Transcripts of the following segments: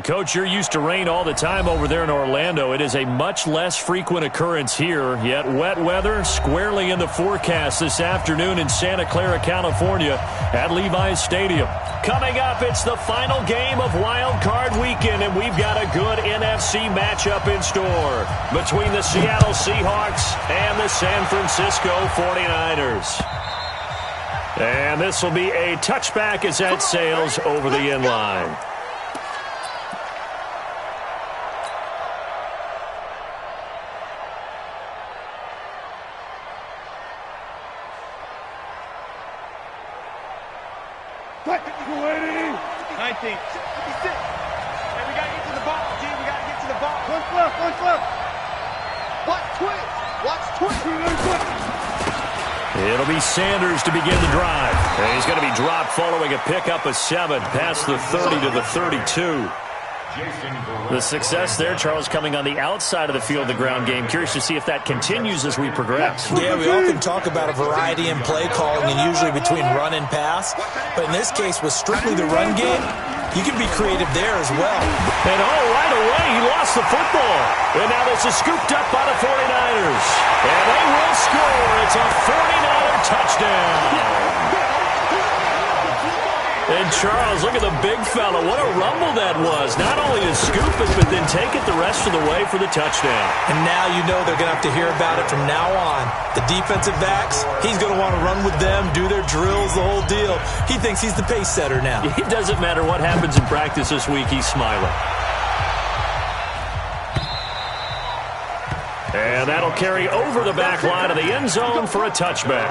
Coach, you're used to rain all the time over there in Orlando. It is a much less frequent occurrence here, yet wet weather squarely in the forecast this afternoon in Santa Clara, California at Levi's Stadium. Coming up, it's the final game of Wild Card Weekend, and we've got a good NFC matchup in store between the Seattle Seahawks and the San Francisco 49ers. And this will be a touchback as that sails over the end line. It'll be Sanders to begin the drive. And he's going to be dropped following a pickup of 7 past the 30 to the 32. The success there, Charles, coming on the outside of the field, the ground game. Curious to see if that continues as we progress. Yeah, we often talk about a variety in play calling and usually between run and pass. But in this case, with strictly the run game, you can be creative there as well. And right away, he lost the football. And now this is scooped up by the 49ers. And they will score. It's a 49er touchdown. And Charles, look at the big fella. What a rumble that was. Not only to scoop it, but then take it the rest of the way for the touchdown. And now you know they're going to have to hear about it from now on. The defensive backs, he's going to want to run with them, do their drills, the whole deal. He thinks he's the pace setter now. It doesn't matter what happens in practice this week. He's smiling. And that'll carry over the back line of the end zone for a touchback.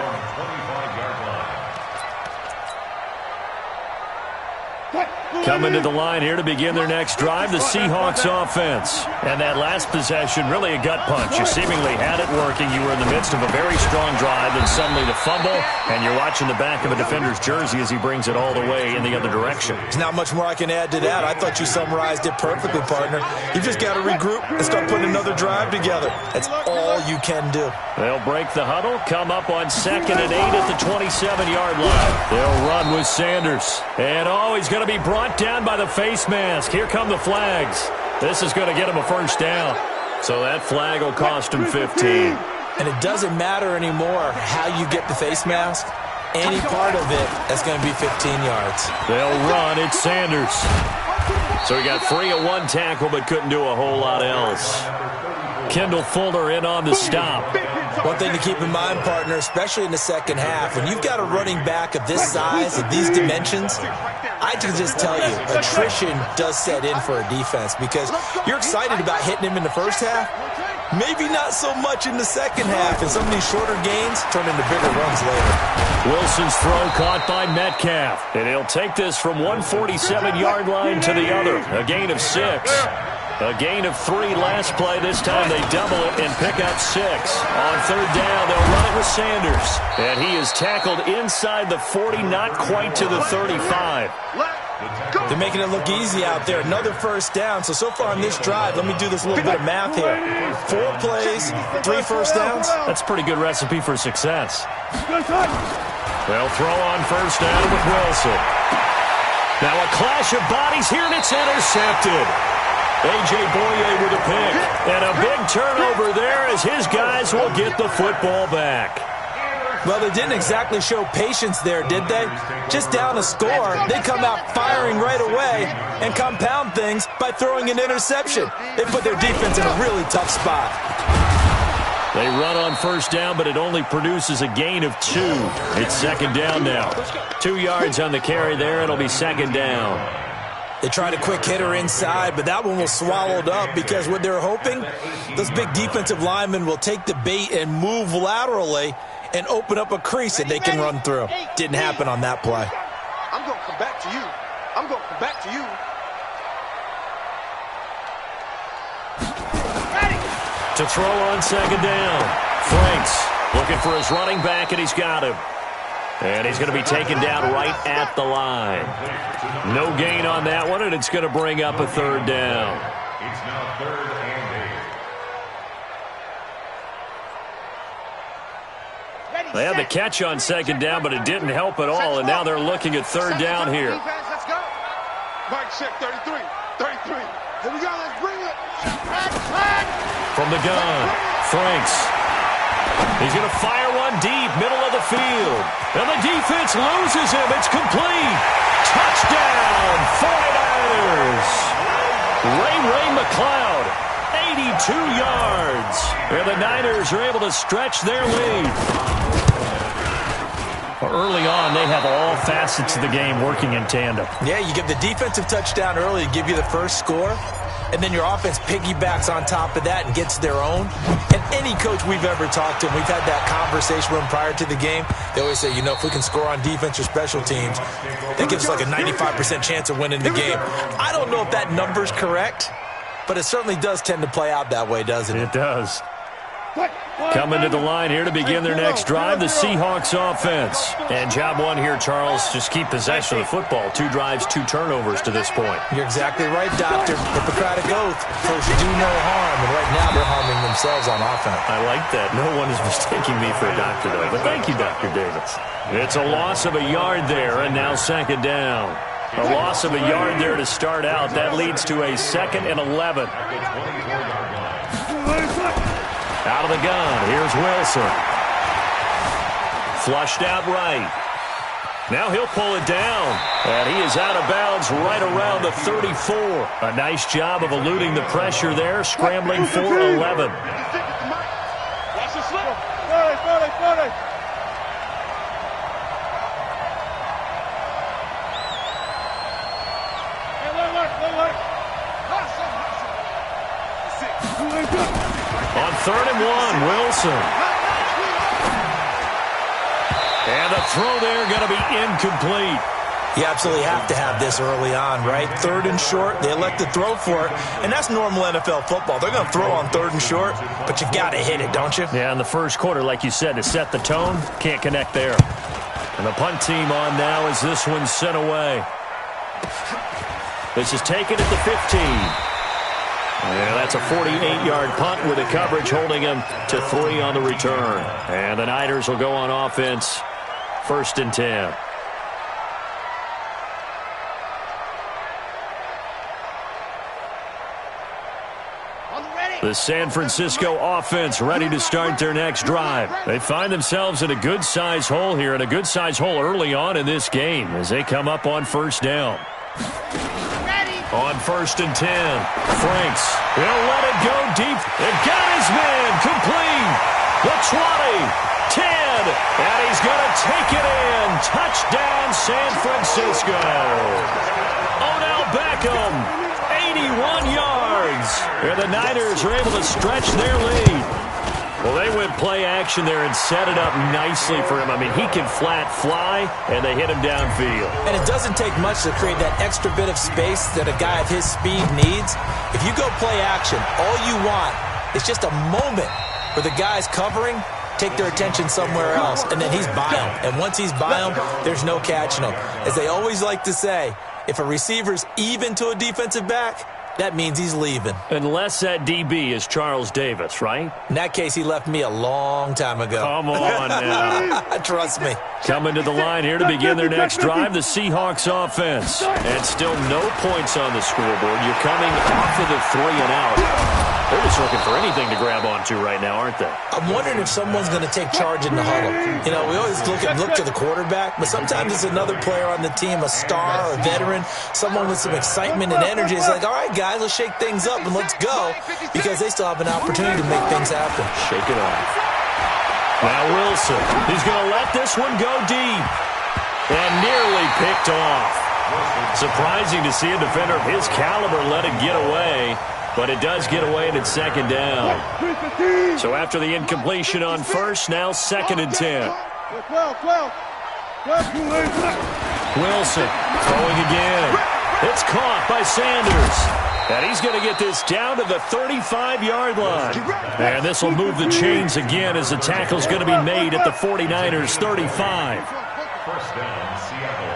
Coming to the line here to begin their next drive, the Seahawks offense. And that last possession, really a gut punch. You seemingly had it working. You were in the midst of a very strong drive, and suddenly the fumble, and you're watching the back of a defender's jersey as he brings it all the way in the other direction. There's not much more I can add to that. I thought you summarized it perfectly, partner. You just got to regroup and start putting another drive together. That's all you can do. They'll break the huddle, come up on 2nd and 8 at the 27-yard line. They'll run with Sanders. And, he's going to be brought down by the face mask. Here come the flags. This is going to get him a first down. So that flag will cost him 15. And it doesn't matter anymore how you get the face mask. Any part of it, that's going to be 15 yards. They'll run. It's Sanders. So he got free of one tackle but couldn't do a whole lot else. Kendall Fuller in on the stop. One thing to keep in mind, partner, especially in the second half, when you've got a running back of this size, of these dimensions, I can just tell you, attrition does set in for a defense because you're excited about hitting him in the first half, maybe not so much in the second half, and some of these shorter gains turn into bigger runs later. Wilson's throw caught by Metcalf, and he'll take this from 147-yard line to the other, a gain of 6. A gain of 3 last play. This time they double it and pick up 6. On 3rd down, they'll run it with Sanders. And he is tackled inside the 40, not quite to the 35. They're making it look easy out there. Another first down. So far on this drive, let me do this little bit of math here. 4 plays, 3 first downs. That's a pretty good recipe for success. They'll throw on first down with Wilson. Now a clash of bodies here, and it's intercepted. A.J. Boye with a pick. And a big turnover there as his guys will get the football back. Well, they didn't exactly show patience there, did they? Just down a score, they come out firing right away and compound things by throwing an interception. They put their defense in a really tough spot. They run on first down, but it only produces a gain of 2. It's 2nd down now. 2 yards on the carry there. It'll be 2nd down. They tried a quick hitter inside, but that one was swallowed up because what they're hoping, those big defensive linemen will take the bait and move laterally and open up a crease that they can run through. Didn't happen on that play. I'm going to come back to you. I'm going to come back to you. To throw on 2nd down. Franks looking for his running back, and he's got him. And he's going to be taken down right at the line. No gain on that one, and it's going to bring up a 3rd down. It's now 3rd and 8. They had the catch on 2nd down, but it didn't help at all, and now they're looking at 3rd down here. Let's go. Mike, check 33. 33. Here we go. Let's bring it. From the gun, Franks. He's going to fire one deep, middle of the field. And the defense loses him. It's complete. Touchdown, 49ers. Ray McLeod, 82 yards. And the Niners are able to stretch their lead. Early on, they have all facets of the game working in tandem. Yeah, you give the defensive touchdown early to give you the first score, and then your offense piggybacks on top of that and gets their own. And any coach we've ever talked to, and we've had that conversation with them prior to the game, they always say, you know, if we can score on defense or special teams, that gives us like a 95% chance of winning the game. I don't know if that number's correct, but it certainly does tend to play out that way, doesn't it? It does. Coming to the line here to begin their next drive, the Seahawks offense. And job one here, Charles, just keep possession of the football. 2 drives, 2 turnovers to this point. You're exactly right, Doctor. Hippocratic oath. First, do no harm. And right now, they're harming themselves on offense. I like that. No one is mistaking me for a doctor, though. But thank you, Dr. Davis. It's a loss of a yard there, and now second down. A loss of a yard there to start out. That leads to a 2nd and 11. Out of the gun, here's Wilson. Flushed out right. Now he'll pull it down. And he is out of bounds right around the 34. A nice job of eluding the pressure there, scrambling for 11. Watch the slip. 40. On 3rd and 1, Wilson. And the throw there going to be incomplete. You absolutely have to have this early on, right? 3rd and short, they elect to throw for it, and that's normal NFL football. They're going to throw on 3rd and short, but you got to hit it, don't you? Yeah, in the first quarter, like you said, to set the tone, can't connect there. And the punt team on now as this one's sent away. This is taken at the 15. Yeah, that's a 48-yard punt with the coverage holding him to 3 on the return. And the Niners will go on offense, 1st and 10. The San Francisco offense ready to start their next drive. They find themselves in a good-size hole here, and a good-size hole early on in this game as they come up on 1st down. On 1st and 10, Franks, he'll let it go deep. It got his man complete. The 20, 10, and he's going to take it in. Touchdown, San Francisco. Odell Beckham, 81 yards. And the Niners are able to stretch their lead. Well, they went play action there and set it up nicely for him. I mean, he can flat fly, and they hit him downfield. And it doesn't take much to create that extra bit of space that a guy of his speed needs. If you go play action, all you want is just a moment where the guy's covering, take their attention somewhere else, and then he's by him. And once he's by him, there's no catching him. As they always like to say, if a receiver's even to a defensive back, that means he's leaving. Unless that DB is Charles Davis, right? In that case, he left me a long time ago. Come on now. Trust me. Coming to the line here to begin their next drive, the Seahawks offense. And still no points on the scoreboard. You're coming off of the 3 and out. They're just looking for anything to grab onto right now, aren't they? I'm wondering if someone's going to take charge in the huddle. You know, we always look to the quarterback, but sometimes it's another player on the team, a star, a veteran, someone with some excitement and energy. It's like, all right, guys, let's shake things up and let's go, because they still have an opportunity to make things happen. Shake it off. Now Wilson, he's going to let this one go deep. And nearly picked off. Surprising to see a defender of his caliber let it get away. But it does get away, and it's 2nd down. So after the incompletion on 1st, now 2nd and 10. Wilson throwing again. It's caught by Sanders. And he's going to get this down to the 35-yard line. And this will move the chains again as the tackle's going to be made at the 49ers' 35. First down, Seattle.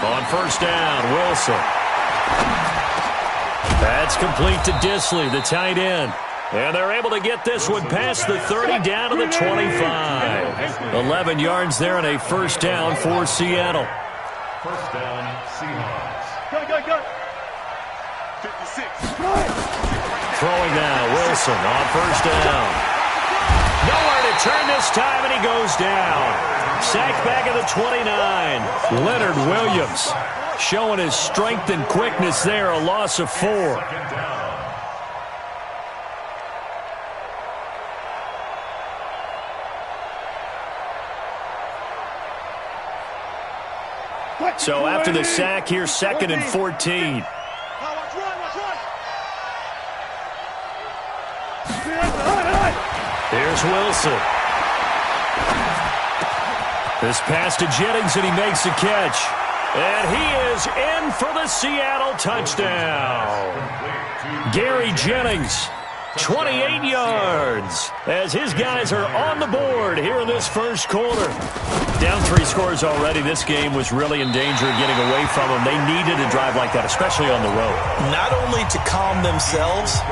On 1st down, Wilson. That's complete to Disley, the tight end. And they're able to get this one past the 30 down to the 25. 11 yards there and a 1st down for Seattle. First down, Seahawks. Go. Throwing now, Wilson on first down. Nowhere to turn this time, and he goes down. Sacked back at the 29. Leonard Williams showing his strength and quickness there, a loss of 4. So after the sack, here's 2nd and 14. Here's Wilson. This pass to Jennings, and he makes the catch. And he is in for the Seattle touchdown. Gary Jennings, 28 yards, as his guys are on the board here in this first quarter. Down 3 scores already. This game was really in danger of getting away from them. They needed a drive like that, especially on the road. Not only to calm themselves,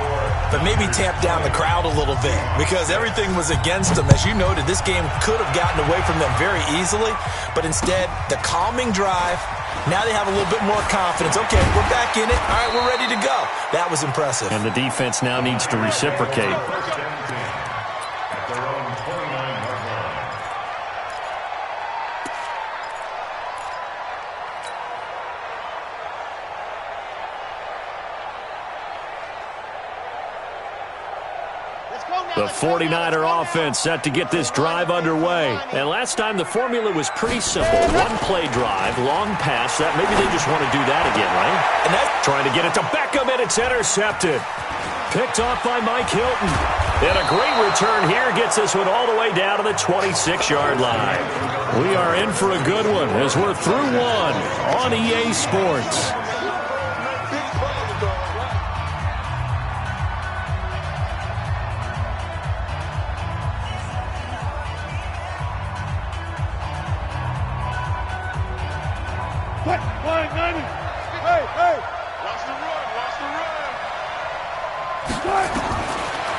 but maybe tamp down the crowd a little bit, because everything was against them. As you noted, this game could have gotten away from them very easily, but instead, the calming drive, now they have a little bit more confidence. Okay, we're back in it. All right, we're ready to go. That was impressive. And the defense now needs to reciprocate. The 49er offense set to get this drive underway. And last time the formula was pretty simple. One-play drive, long pass. That maybe they just want to do that again, right? And that's trying to get it to Beckham, and it's intercepted. Picked off by Mike Hilton. And a great return here gets this one all the way down to the 26-yard line. We are in for a good one as we're through one on EA Sports.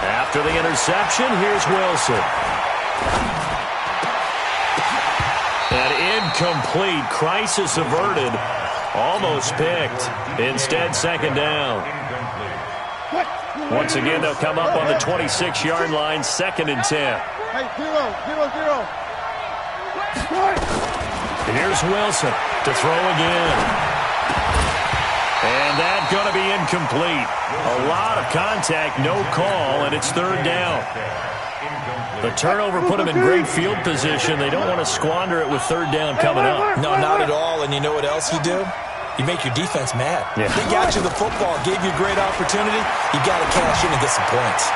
After the interception, here's Wilson. And incomplete. Crisis averted. Almost picked. Instead, 2nd down. Once again, they'll come up on the 26-yard line, 2nd and 10. Here's Wilson to throw again. And that's going to be incomplete. A lot of contact, no call, and it's 3rd down. The turnover put them in great field position. They don't want to squander it with 3rd down coming up. No, not at all. And you know what else you do? You make your defense mad. Yeah. They got you the football, gave you a great opportunity. You got to cash in and get some points.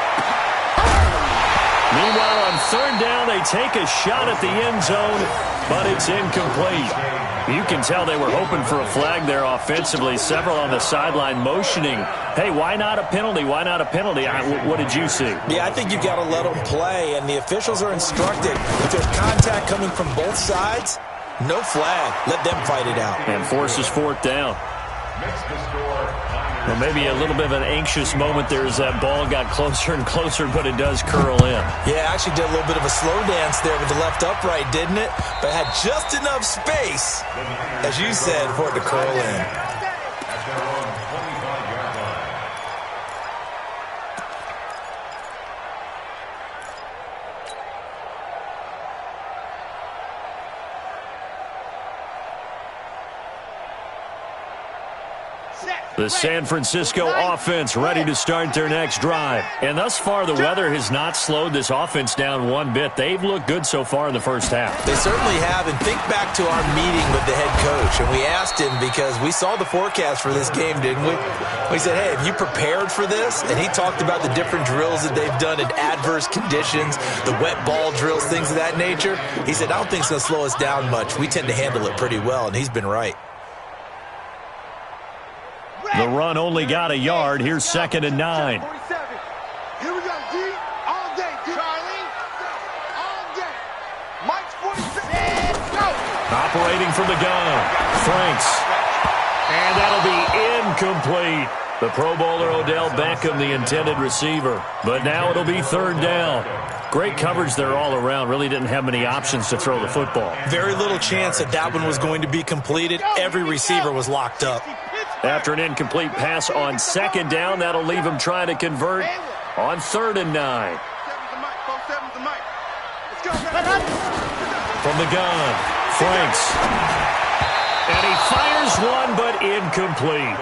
Meanwhile, on 3rd down, they take a shot at the end zone, but it's incomplete. You can tell they were hoping for a flag there offensively. Several on the sideline motioning, hey, why not a penalty? Why not a penalty? What did you see? Yeah, I think you got to let them play, and the officials are instructed. If there's contact coming from both sides, no flag. Let them fight it out. And forces 4th down. Well, maybe a little bit of an anxious moment there as that ball got closer and closer, but it does curl in. Yeah, actually did a little bit of a slow dance there with the left upright, didn't it? But had just enough space, as you said, for it to curl in. The San Francisco offense ready to start their next drive. And thus far, the weather has not slowed this offense down one bit. They've looked good so far in the first half. They certainly have. And think back to our meeting with the head coach. And we asked him, because we saw the forecast for this game, didn't we? We said, hey, have you prepared for this? And he talked about the different drills that they've done in adverse conditions, the wet ball drills, things of that nature. He said, I don't think it's going to slow us down much. We tend to handle it pretty well, and he's been right. The run only got a yard. Here's 2nd and 9. Here we go, D. All day, D. Charlie. All day. Mike's 47. Go. Operating from the gun. Franks. And that'll be incomplete. The Pro Bowler Odell Beckham, the intended receiver. But now it'll be 3rd down. Great coverage there all around. Really didn't have many options to throw the football. Very little chance that that one was going to be completed. Every receiver was locked up. After an incomplete pass on second down, that'll leave him trying to convert on 3rd and 9. From the gun, Franks. And he fires one, but incomplete.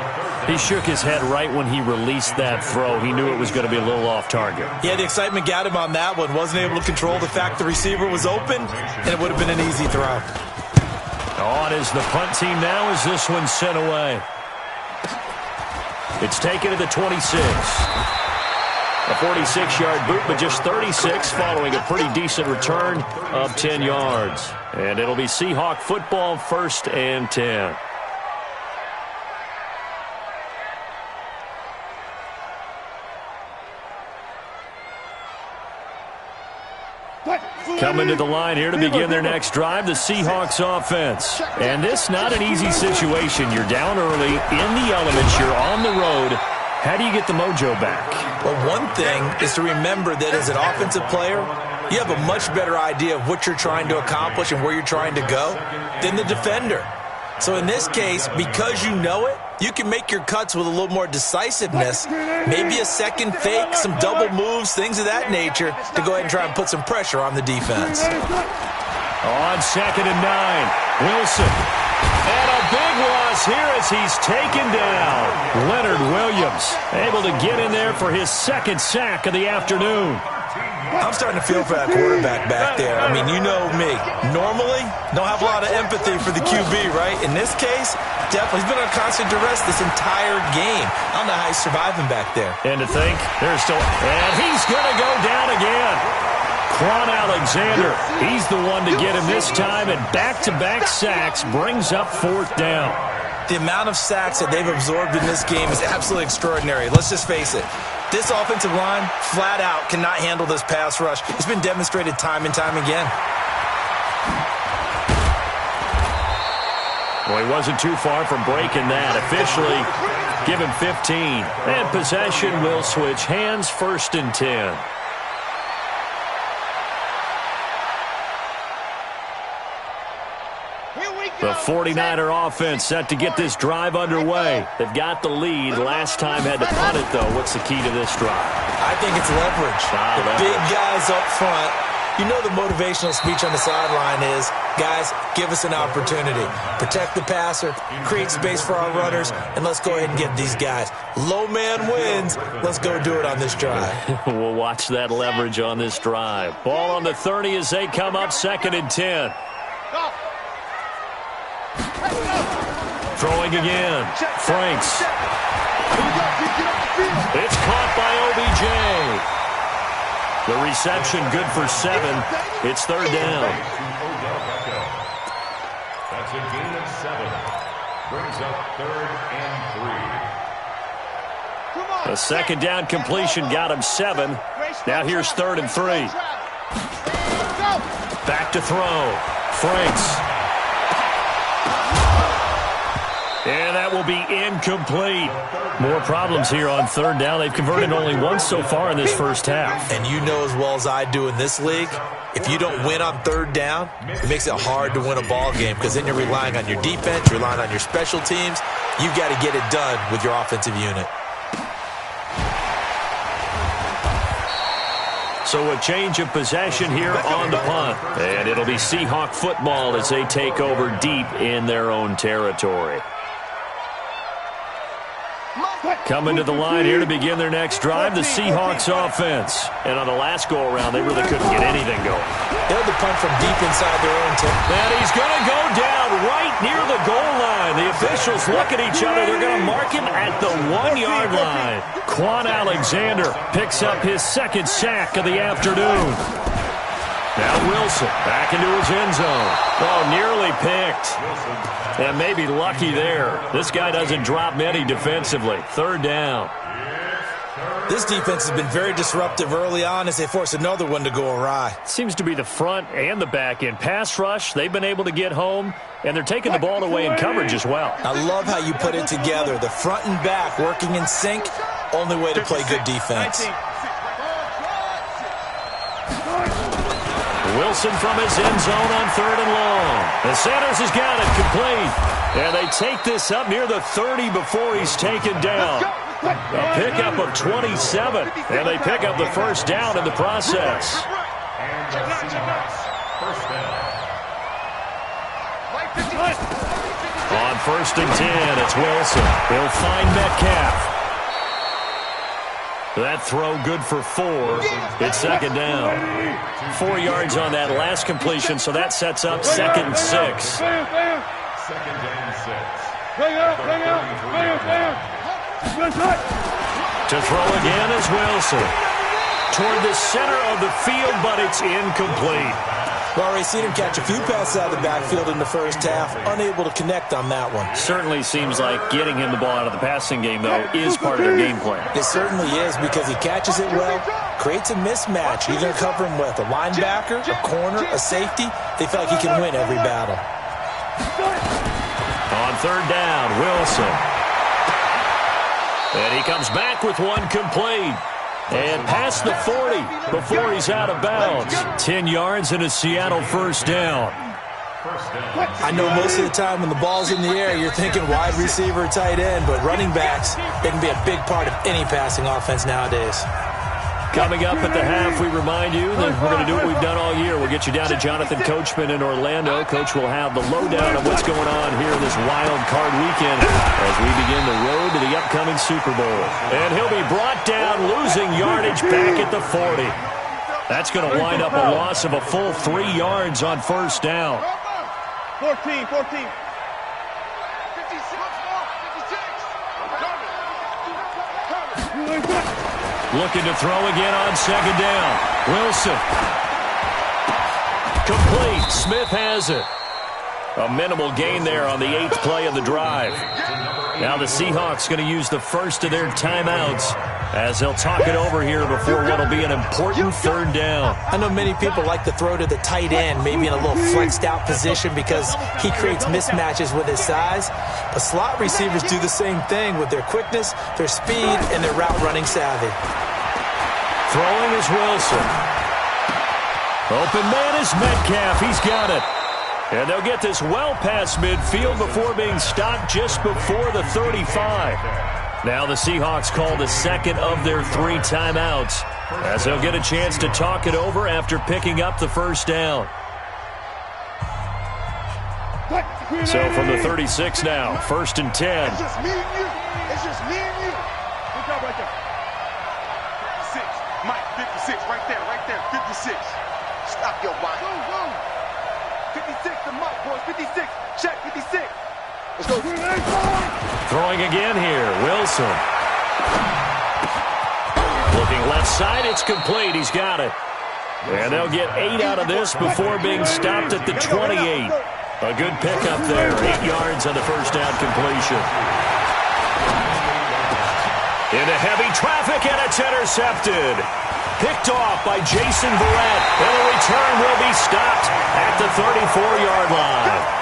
He shook his head right when he released that throw. He knew it was going to be a little off target. Yeah, the excitement got him on that one. Wasn't able to control the fact the receiver was open, and it would have been an easy throw. On is the punt team now as this one's sent away. It's taken to the 26. A 46-yard boot, but just 36 following a pretty decent return of 10 yards. And it'll be Seahawk football, 1st and 10. Coming to the line here to begin their next drive, the Seahawks offense. And this not an easy situation. You're down early, in the elements, you're on the road. How do you get the mojo back? Well, one thing is to remember that as an offensive player, you have a much better idea of what you're trying to accomplish and where you're trying to go than the defender. So in this case, because you know it, you can make your cuts with a little more decisiveness, maybe a second fake, some double moves, things of that nature, to go ahead and try and put some pressure on the defense. On 2nd and 9, Wilson. And a big loss here as he's taken down. Leonard Williams able to get in there for his 2nd sack of the afternoon. I'm starting to feel for that quarterback back there. I mean, you know me. Normally, don't have a lot of empathy for the QB, right? In this case, definitely. He's been on constant duress this entire game. I don't know how he's surviving back there. And to think, there's still... And he's going to go down again. Quan Alexander, he's the one to get him this time, and back-to-back sacks brings up 4th down. The amount of sacks that they've absorbed in this game is absolutely extraordinary. Let's just face it. This offensive line, flat out, cannot handle this pass rush. It's been demonstrated time and time again. Well, he wasn't too far from breaking that. Officially, give him 15. And possession will switch hands, 1st and 10. The 49er offense set to get this drive underway. They've got the lead. Last time had to punt it, though. What's the key to this drive? I think it's leverage. The big guys up front. You know the motivational speech on the sideline is, guys, give us an opportunity. Protect the passer, create space for our runners, and let's go ahead and get these guys. Low man wins. Let's go do it on this drive. We'll watch that leverage on this drive. Ball on the 30 as they come up 2nd and 10. Throwing again. Franks. It's caught by OBJ. The reception good for 7. It's 3rd down. That's a gain of 7. Brings up 3rd and 3. A 2nd down completion got him 7. Now here's 3rd and 3. Back to throw. Franks. And that will be incomplete. More problems here on 3rd down. They've converted only once so far in this first half. And you know as well as I do in this league, if you don't win on 3rd down, it makes it hard to win a ball game because then you're relying on your defense, you're relying on your special teams. You've got to get it done with your offensive unit. So a change of possession here on the punt. And it'll be Seahawk football as they take over deep in their own territory. Coming to the line here to begin their next drive, the Seahawks offense. And on the last go-around, they really couldn't get anything going. They had the punt from deep inside their own territory. And he's going to go down right near the goal line. The officials look at each other. They're going to mark him at the 1-yard line. Quan Alexander picks up his 2nd sack of the afternoon. Now Wilson back into his end zone. Oh, nearly picked. And maybe lucky there. This guy doesn't drop many defensively. 3rd down. This defense has been very disruptive early on as they force another one to go awry. Seems to be the front and the back end. Pass rush, they've been able to get home, and they're taking the ball away in coverage as well. I love how you put it together. The front and back working in sync, only way to play good defense. Wilson from his end zone on 3rd and long. The Sanders has got it complete. And they take this up near the 30 before he's taken down. A pickup of 27, and they pick up the first down in the process. And the Seahawks, first down. On 1st and 10, it's Wilson. He'll find Metcalf. That throw good for 4. It's 2nd down. 4 yards on that last completion, so that sets up 2nd and 6. 2nd and 6. To throw again is Wilson. Toward the center of the field, but it's incomplete. We've already seen him catch a few passes out of the backfield in the first half, unable to connect on that one. Certainly seems like getting him the ball out of the passing game, though, is part of their game plan. It certainly is, because he catches it well, creates a mismatch. You're going to cover him with a linebacker, a corner, a safety. They feel like he can win every battle. On 3rd down, Wilson. And he comes back with one complete. And past the 40 before he's out of bounds. 10 yards and a Seattle first down. I know most of the time when the ball's in the air, you're thinking wide receiver, tight end, but running backs, they can be a big part of any passing offense nowadays. Coming up at the half, we remind you that we're going to do what we've done all year. We'll get you down to Jonathan Coachman in Orlando. Coach will have the lowdown of what's going on here in this wild card weekend as we begin the road to the upcoming Super Bowl. And he'll be brought down, losing yardage back at the 40. That's going to wind up a loss of a full 3 yards on 1st down. 14. 56. Looking to throw again on 2nd down. Wilson. Complete. Smith has it. A minimal gain there on the 8th play of the drive. Now the Seahawks going to use the first of their timeouts as they'll talk it over here before what will be an important 3rd down. I know many people like to throw to the tight end, maybe in a little flexed out position because he creates mismatches with his size. But slot receivers do the same thing with their quickness, their speed, and their route running savvy. Throwing is Wilson. Open man is Metcalf. He's got it. And they'll get this well past midfield before being stopped just before the 35. Now the Seahawks call the second of their 3 timeouts as they'll get a chance to talk it over after picking up the first down. So from the 36 now, 1st and 10. It's just me and you. It's just me and you. Good job right there. 56. Mike, 56. Right there. 56. Stop your body. 56 to Mike, boys. 56. Check, 56. Let's go. Throwing again here, Wilson. Looking left side, it's complete. He's got it. And they'll get 8 out of this before being stopped at the 28. A good pickup there. 8 yards on the first down completion. Into heavy traffic, and it's intercepted. Picked off by Jason Verrett, and the return will be stopped at the 34-yard line.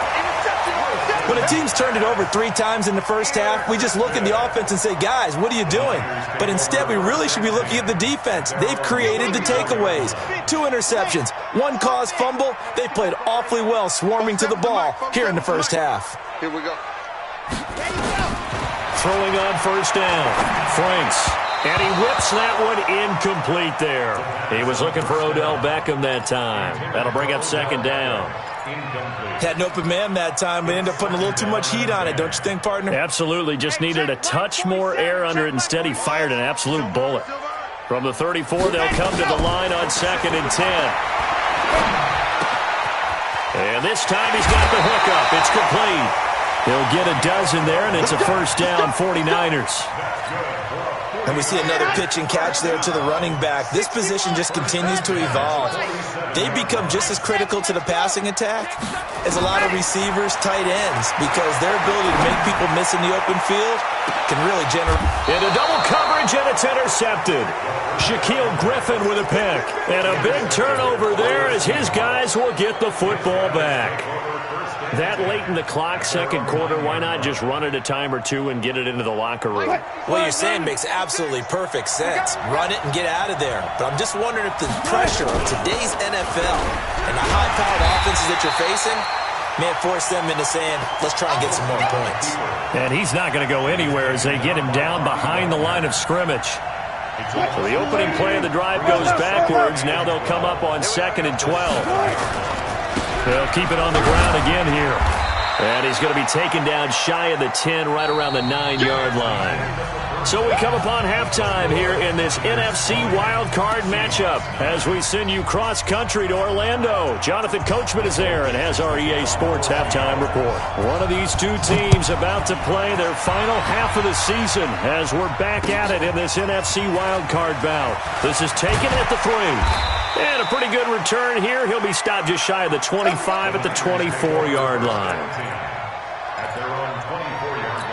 When a team's turned it over 3 times in the first half, we just look at the offense and say, guys, what are you doing? But instead, we really should be looking at the defense. They've created the takeaways. 2 interceptions, 1 caused fumble. They played awfully well swarming to the ball here in the first half. Here we go. Throwing on first down, Franks. And he whips that one incomplete there. He was looking for Odell Beckham that time. That'll bring up 2nd down. Had an open man that time, but ended up putting a little too much heat on it, don't you think, partner? Absolutely. Just needed a touch more air under it. Instead, he fired an absolute bullet. From the 34, they'll come to the line on 2nd and 10. And this time he's got the hookup. It's complete. He'll get a dozen there, and it's a first down, 49ers. And we see another pitch and catch there to the running back. This position just continues to evolve. They become just as critical to the passing attack as a lot of receivers, tight ends, because their ability to make people miss in the open field can really generate. Into double coverage, and it's intercepted. Shaquille Griffin with a pick. And a big turnover there as his guys will get the football back. That late in the clock, 2nd quarter, why not just run it a time or 2 and get it into the locker room? What you're saying makes absolutely perfect sense. Run it and get out of there. But I'm just wondering if the pressure of today's NFL and the high-powered offenses that you're facing Man, force them into saying, let's try and get some more points. And he's not going to go anywhere as they get him down behind the line of scrimmage. So the opening play of the drive goes backwards. Now they'll come up on 2nd and 12. They'll keep it on the ground again here. And he's going to be taken down shy of the 10, right around the 9-yard line. So we come upon halftime here in this NFC wildcard matchup as we send you cross-country to Orlando. Jonathan Coachman is there and has our EA Sports halftime report. One of these two teams about to play their final half of the season as we're back at it in this NFC wildcard bout. This is taken at the 3. And a pretty good return here. He'll be stopped just shy of the 25 at the 24-yard line. At their own 24-yard line.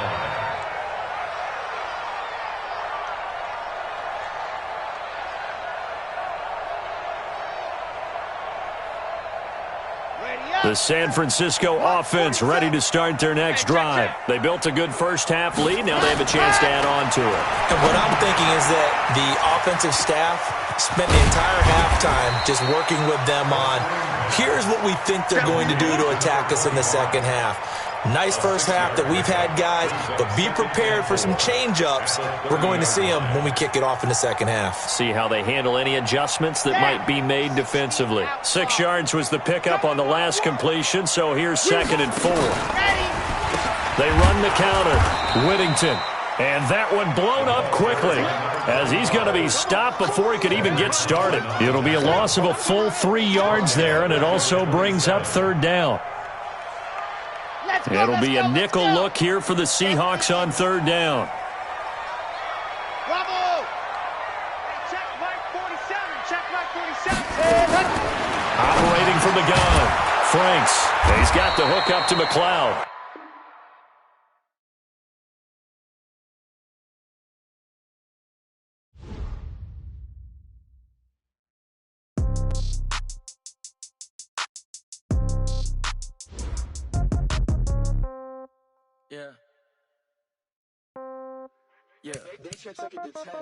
The San Francisco offense ready to start their next drive. They built a good first-half lead. Now they have a chance to add on to it. And what I'm thinking is that the offensive staff spent the entire halftime just working with them on, here's what we think they're going to do to attack us in the second half. Nice first half that we've had, guys, but be prepared for some change-ups. We're going to see them when we kick it off in the second half. See how they handle any adjustments that might be made defensively. 6 yards was the pickup on the last completion, so here's 2nd and 4. They run the counter. Whittington. And that one blown up quickly as he's going to be stopped before he could even get started. It'll be a loss of a full 3 yards there, and it also brings up 3rd down. It'll be a nickel look here for the Seahawks on 3rd down. Bravo! Check Mike 47. Check Mike 47. Operating from the gun. Franks. He's got the hook up to McLeod. Yeah. Yeah.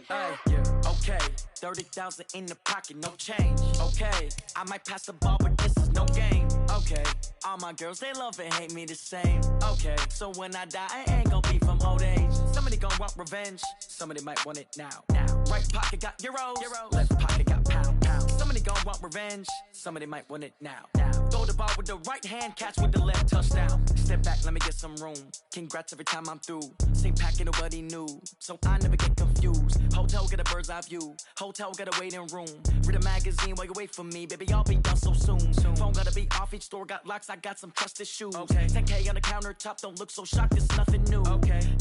Hey, yeah. Okay. 30,000 in the pocket, no change. Okay. I might pass the ball, but this is no game. Okay. All my girls, they love and hate me the same. Okay. So when I die, I ain't gonna be from old age. Somebody gonna want revenge. Somebody might want it now. Right pocket got euros. Left pocket got pound. Somebody gonna want revenge. Somebody might want it now. Throw the ball with the right hand, catch with the left, touchdown. Step back, let me get some room. Congrats every time I'm through. Same packet, nobody knew, so I never get confused. Hotel, get a bird's eye view. Hotel, got a waiting room. Read a magazine while you wait for me, baby, I'll be done so soon. Phone gotta be off, each store got locks, I got some trusted shoes. 10K on the countertop, don't look so shocked, it's nothing new.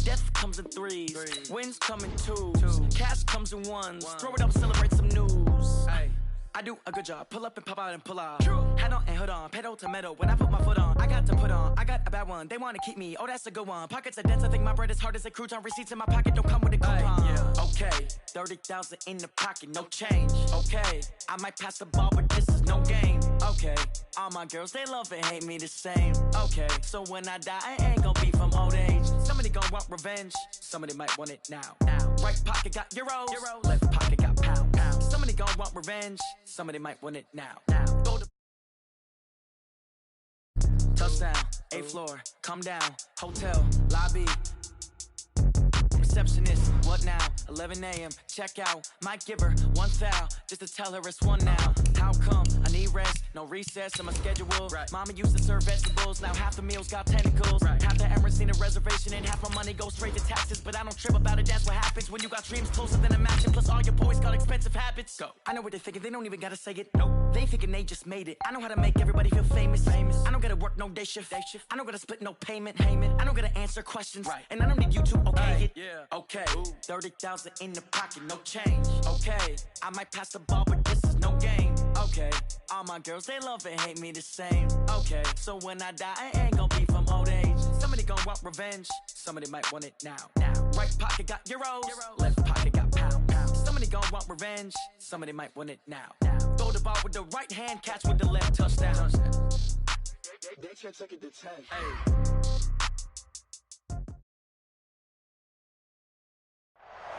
Death comes in threes, wins come in twos. Cash comes in ones, throw it up, celebrate some news. I do a good job, pull up and pop out and pull out. Head on and hood on, pedal to metal. When I put my foot on, I got to put on. I got a bad one, they wanna keep me, oh that's a good one. Pockets are dense, I think my bread is hard as a crouton. Receipts in my pocket don't come with a coupon. Okay, 30,000 in the pocket, no change. Okay, I might pass the ball, but this is no game. Okay, all my girls, they love and hate me the same. Okay, so when I die, I ain't gonna be from old age. Somebody gonna want revenge, somebody might want it now. Right pocket got euros, left pocket got pound. Somebody gonna want revenge, somebody might want it now. Throw the touchdown, 8th floor, come down, hotel, lobby. Receptionist, what now? 11 a.m. check out. Might give her one foul just to tell her it's one now. How come? I need rest, no recess in my schedule. Mama used to serve vegetables, now half the meals got tentacles. Half the Emirates need a reservation and half my money goes straight to taxes. But I don't trip about it, that's what happens when you got dreams closer than a mansion. Plus all your boys got expensive habits. Go. I know what they're thinking, they don't even gotta say it. Nope. They thinking they just made it. I know how to make everybody feel famous. I don't gotta work no day shift. I don't gotta split no payment. I don't gotta answer questions. And I don't need you to okay it. Okay, 30,000 in the pocket, no change. Okay, I might pass the ball, but this is no game. Okay, all my girls, they love and hate me the same. Okay, so when I die, I ain't gonna be from old age. Somebody gonna want revenge, somebody might want it now. Right pocket got euros, left pocket got pound. Somebody gonna want revenge, somebody might want it now. Throw the ball with the right hand, catch with the left, touchdown. They can't take it to 10.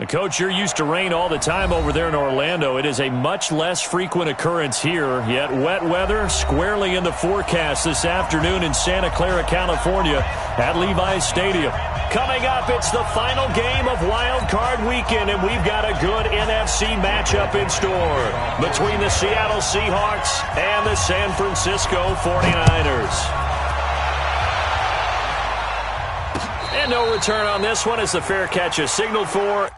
Coach, you're used to rain all the time over there in Orlando. It is a much less frequent occurrence here, yet wet weather squarely in the forecast this afternoon in Santa Clara, California at Levi's Stadium. Coming up, it's the final game of Wild Card Weekend, and we've got a good NFC matchup in store between the Seattle Seahawks and the San Francisco 49ers. And no return on this one as the fair catch is signaled for.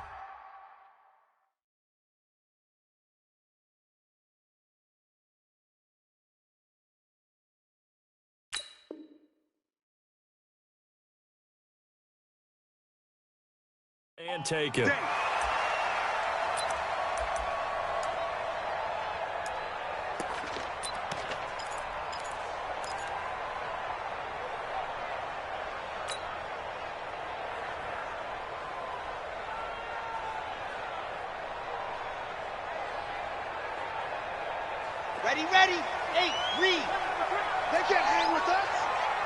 And take it. Ready. 8, read. They can't hang with us.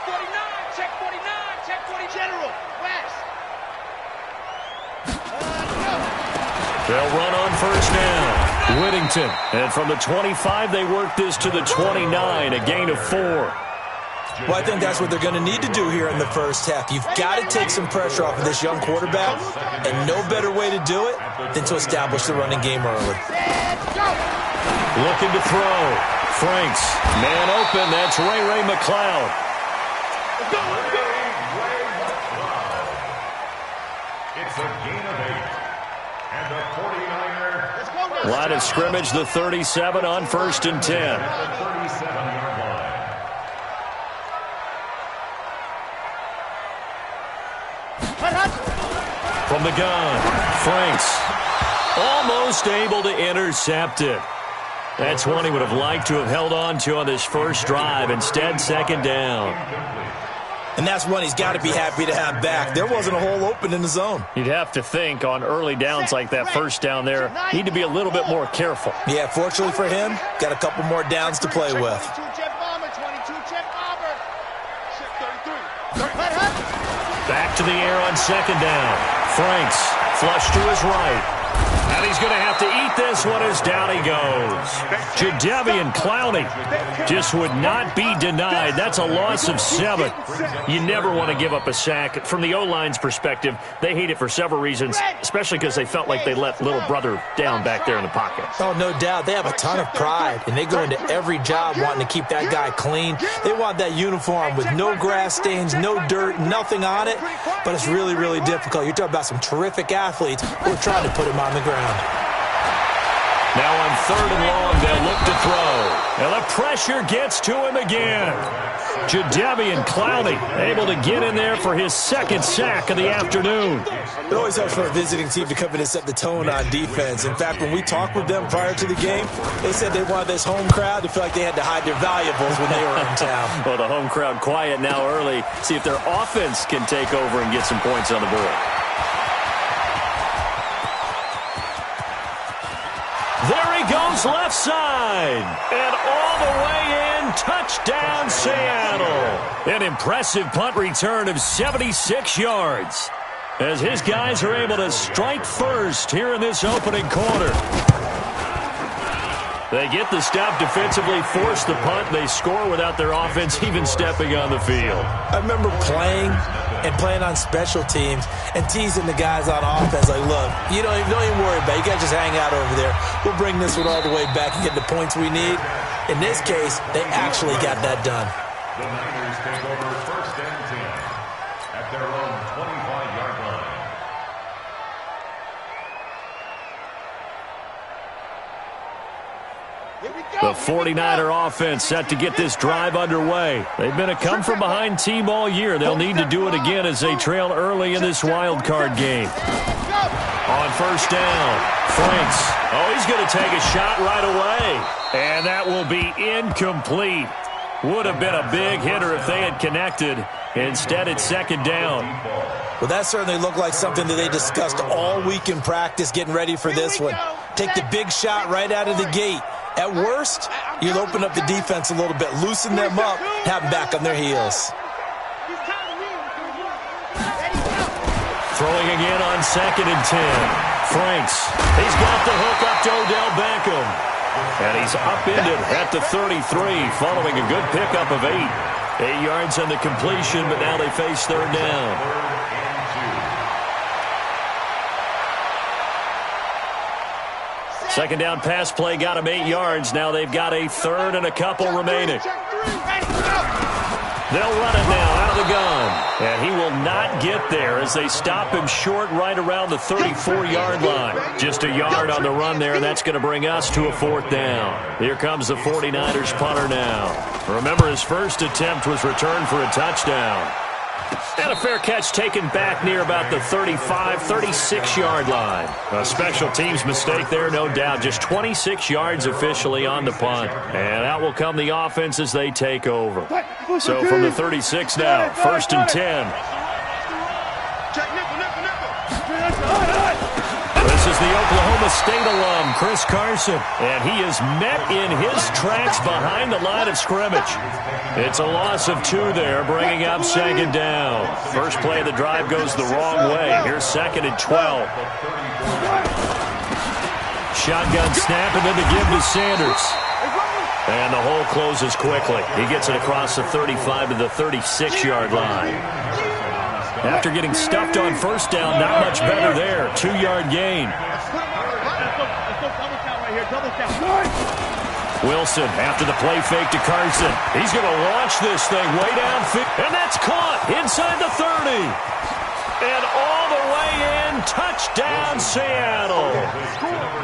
49, check 49. General, West. They'll run on first down. Whittington. And from the 25, they work this to the 29, a gain of 4. Well, I think that's what they're going to need to do here in the first half. You've got to take some pressure off of this young quarterback, and no better way to do it than to establish the running game early. Looking to throw. Franks. Man open. That's Ray McLeod. It's a gain of 8. And the 49ers. Line of scrimmage, the 37 on first and 10. 37-yard line. From the gun, Franks almost able to intercept it. That's one he would have liked to have held on to on this first drive. Instead, second down. And that's one he's got to be happy to have back. There wasn't a hole open in the zone. You'd have to think on early downs like that first down there, need to be a little bit more careful. Yeah, fortunately for him, got a couple more downs to play with. Back to the air on second down. Franks, flush to his right. And he's going to have to eat this one as down he goes. Jadeveon Clowney just would not be denied. That's a loss of 7. You never want to give up a sack. From the O-line's perspective, they hate it for several reasons, especially because they felt like they let little brother down back there in the pocket. Oh, no doubt. They have a ton of pride, and they go into every job wanting to keep that guy clean. They want that uniform with no grass stains, no dirt, nothing on it, but it's really, really difficult. You're talking about some terrific athletes who are trying to put him on the ground. Now on third and long, they'll look to throw. And the pressure gets to him again. Jadeveon Clowney able to get in there for his second sack of the afternoon. It always helps for a visiting team to come in and set the tone on defense. In fact, when we talked with them prior to the game, they said they wanted this home crowd to feel like they had to hide their valuables when they were in town. Well, the home crowd quiet now early. See if their offense can take over and get some points on the board. There he goes left side. And all the way in, touchdown Seattle. An impressive punt return of 76 yards. As his guys are able to strike first here in this opening quarter. They get the stop defensively, force the punt. They score without their offense even stepping on the field. I remember playing on special teams and teasing the guys on offense like, look, you don't even worry about it. You guys just hang out over there. We'll bring this one all the way back and get the points we need. In this case, they actually got that done. The Niners take over first and 10 at their own 25-yard line. The 49er offense set to get this drive underway. They've been a come-from-behind team all year. They'll need to do it again as they trail early in this wild card game. On first down, Franks. Oh, he's going to take a shot right away. And that will be incomplete. Would have been a big hitter if they had connected. Instead, it's second down. Well, that certainly looked like something that they discussed all week in practice getting ready for this one. Take the big shot right out of the gate. At worst, you'll open up the defense a little bit, loosen them up, have them back on their heels. Throwing again on second and 10. Franks. He's got the hook up to Odell Beckham. And he's upended at the 33 following a good pickup of 8. 8 yards on the completion, but now they face third down. Second down pass play got him 8 yards. Now they've got a third and a couple remaining. They'll run it now out of the gun. And he will not get there as they stop him short right around the 34-yard line. Just a yard on the run there, and that's going to bring us to a fourth down. Here comes the 49ers punter now. Remember, his first attempt was returned for a touchdown. And a fair catch taken back near about the 35, 36-yard line. A special teams mistake there, no doubt. Just 26 yards officially on the punt. And out will come the offense as they take over. So from the 36 now, first and 10. This is the Oklahoma State alum, Chris Carson. And he is met in his tracks behind the line of scrimmage. It's a loss of 2 there, bringing up second down. First play of the drive goes the wrong way. Here's second and 12. Shotgun snap and then the give to Sanders. And the hole closes quickly. He gets it across the 35 to the 36-yard line. After getting stuffed on first down, not much better there. 2-yard gain. Wilson after the play fake to Carson. He's going to launch this thing way downfield. And that's caught inside the 30. And all the way in. Touchdown, Seattle.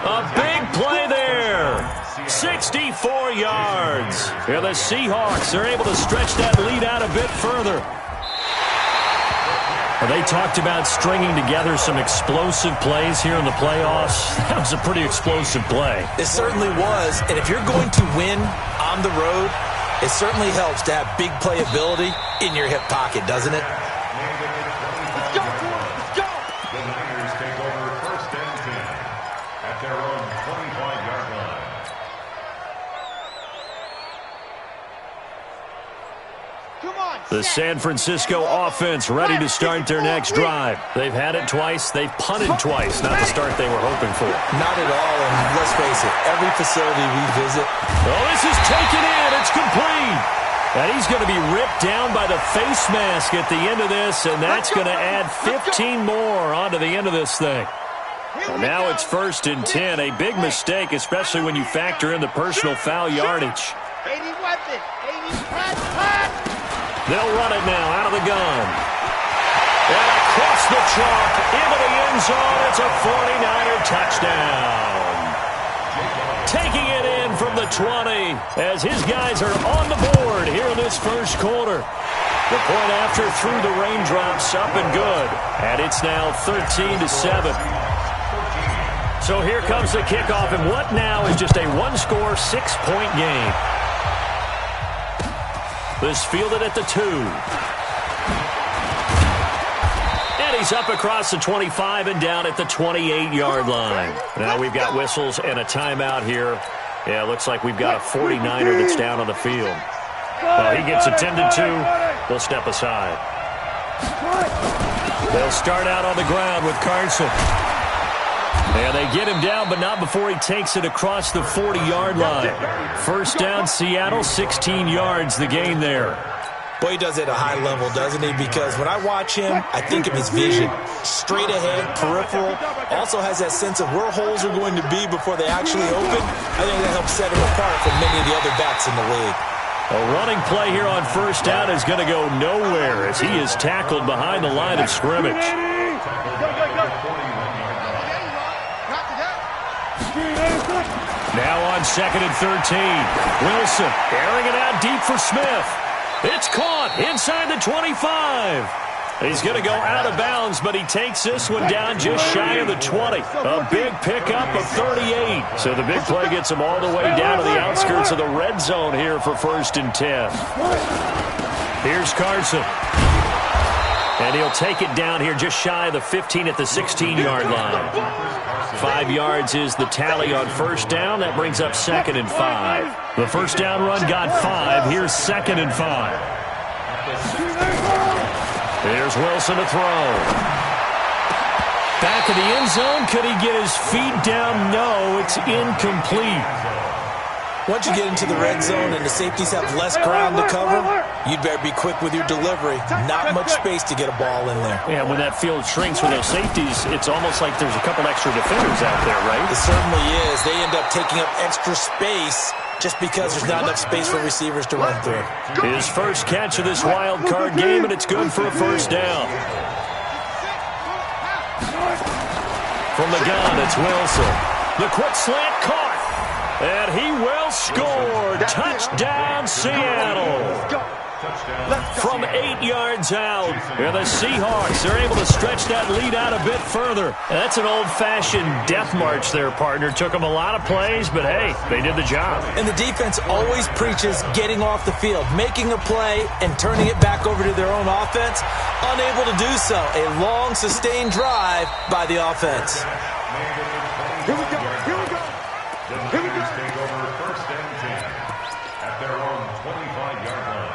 A big play there. 64 yards. And the Seahawks are able to stretch that lead out a bit further. Well, they talked about stringing together some explosive plays here in the playoffs. That was a pretty explosive play. It certainly was. And if you're going to win on the road, it certainly helps to have big playability in your hip pocket, doesn't it? Let's go, let's go. The Niners take over first and 10 at their own 25-yard line. The San Francisco offense ready to start their next drive. They've had it twice. They've punted twice. Not the start they were hoping for. Not at all, and let's face it, every facility we visit. Oh, this is taken in. It's complete. And he's going to be ripped down by the face mask at the end of this, and that's going to add 15 more onto the end of this thing. And now it's first and 10. A big mistake, especially when you factor in the personal foul yardage. 80 weapon, 80 pass. They'll run it now out of the gun. And across the chalk into the end zone. It's a 49er touchdown. Taking it in from the 20 as his guys are on the board here in this first quarter. The point after through the raindrops up and good. And it's now 13-7. So here comes the kickoff, and what now is just a one-score, 6-point game. This fielded at the 2. And he's up across the 25 and down at the 28-yard line. Now we've got whistles and a timeout here. Yeah, it looks like we've got a 49er that's down on the field. Well, he gets attended to. We'll step aside. They'll start out on the ground with Carson. And they get him down, but not before he takes it across the 40-yard line. First down, Seattle, 16 yards, the gain there. Boy, he does it at a high level, doesn't he? Because when I watch him, I think of his vision. Straight ahead, peripheral. Also has that sense of where holes are going to be before they actually open. I think that helps set him apart from many of the other backs in the league. A running play here on first down is going to go nowhere as he is tackled behind the line of scrimmage. Now on second and 13. Wilson airing it out deep for Smith. It's caught inside the 25. He's going to go out of bounds, but he takes this one down just shy of the 20. A big pickup of 38. So the big play gets him all the way down to the outskirts of the red zone here for first and 10. Here's Carson. And he'll take it down here just shy of the 15 at the 16-yard line. 5 yards is the tally on first down. That brings up second and 5. The first down run got 5. Here's second and 5. Here's Wilson to throw. Back of the end zone. Could he get his feet down? No, it's incomplete. Once you get into the red zone and the safeties have less ground to cover, you'd better be quick with your delivery. Not much space to get a ball in there. Yeah, when that field shrinks with those safeties, it's almost like there's a couple extra defenders out there, right? It certainly is. They end up taking up extra space just because there's not enough space for receivers to run through. His first catch of this wild card game, and it's good for a first down. From the gun, it's Wilson. The quick slant caught. And he will score. Touchdown, Seattle. From 8 yards out. And the Seahawks are able to stretch that lead out a bit further. And that's an old-fashioned death march there, partner. Took them a lot of plays, but hey, they did the job. And the defense always preaches getting off the field, making a play, and turning it back over to their own offense. Unable to do so. A long, sustained drive by the offense. Here we go. Here we go. Here we go. Take over first and 10 at their own 25-yard line.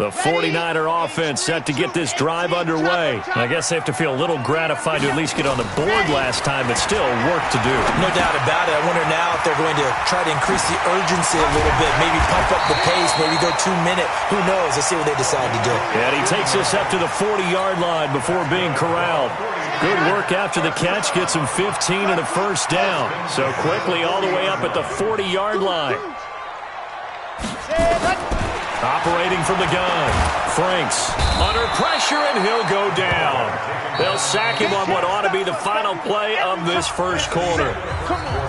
The 49er offense set to get this drive underway. I guess they have to feel a little gratified to at least get on the board last time, but still work to do. No doubt about it. I wonder now if they're going to try to increase the urgency a little bit, maybe pump up the pace, maybe go 2 minute. Who knows? Let's see what they decide to do. And he takes us up to the 40-yard line before being corralled. Good work after the catch. Gets him 15 and a first down. So quickly all the way up at the 40-yard line. Operating from the gun. Franks under pressure, and he'll go down. They'll sack him on what ought to be the final play of this first quarter.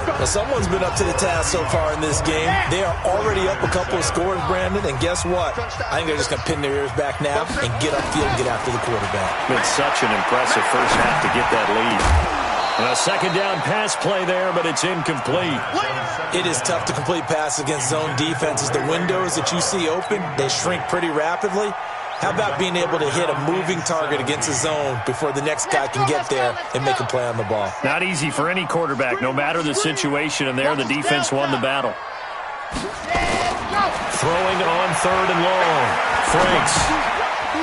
Well, someone's been up to the task so far in this game. They are already up a couple of scores, Brandon, and guess what? I think they're just going to pin their ears back now and get upfield and get after the quarterback. Been such an impressive first half to get that lead. And a second down pass play there, but it's incomplete. It is tough to complete passes against zone defenses. The windows that you see open, they shrink pretty rapidly. How about being able to hit a moving target against a zone before the next guy can get there and make a play on the ball? Not easy for any quarterback, no matter the situation, and there the defense won the battle. Throwing on third and long. Franks.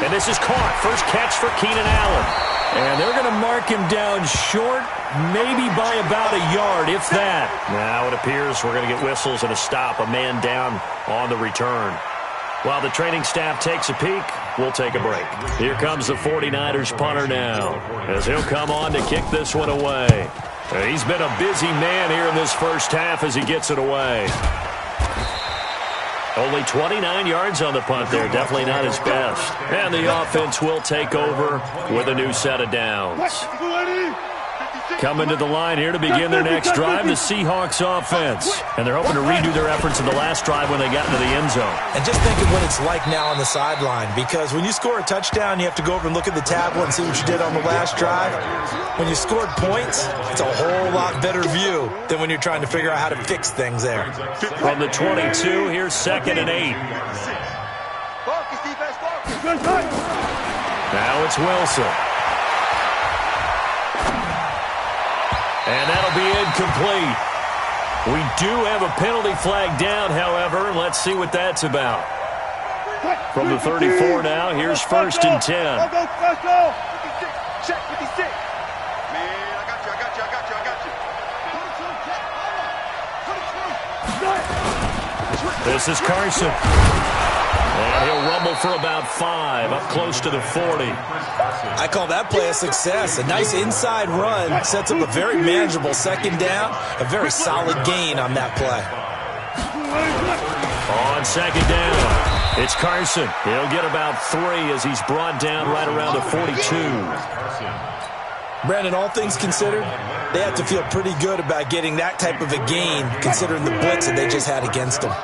And this is caught. First catch for Keenan Allen. And they're going to mark him down short, maybe by about a yard, if that. Now it appears we're going to get whistles and a stop, a man down on the return. While the training staff takes a peek, we'll take a break. Here comes the 49ers punter now, as he'll come on to kick this one away. He's been a busy man here in this first half as he gets it away. Only 29 yards on the punt there. Definitely not his best. And the offense will take over with a new set of downs. Coming to the line here to begin their next drive, the Seahawks offense. And they're hoping to redo their efforts in the last drive when they got into the end zone. And just think of what it's like now on the sideline, because when you score a touchdown, you have to go over and look at the tablet and see what you did on the last drive. When you scored points, it's a whole lot better view than when you're trying to figure out how to fix things there. From the 22, here's 2nd and 8. Now it's Wilson. And that'll be incomplete. We do have a penalty flag down, however. Let's see what that's about. From the 34 now, here's 1st and 10. Let's go. 56. Check 56. Man, I got you. This is Carson. And he'll rumble for about 5, up close to the 40. I call that play a success. A nice inside run sets up a very manageable second down, a very solid gain on that play. On second down, it's Carson. He'll get about 3 as he's brought down right around the 42. Brandon, all things considered, they have to feel pretty good about getting that type of a gain, considering the blitz that they just had against them.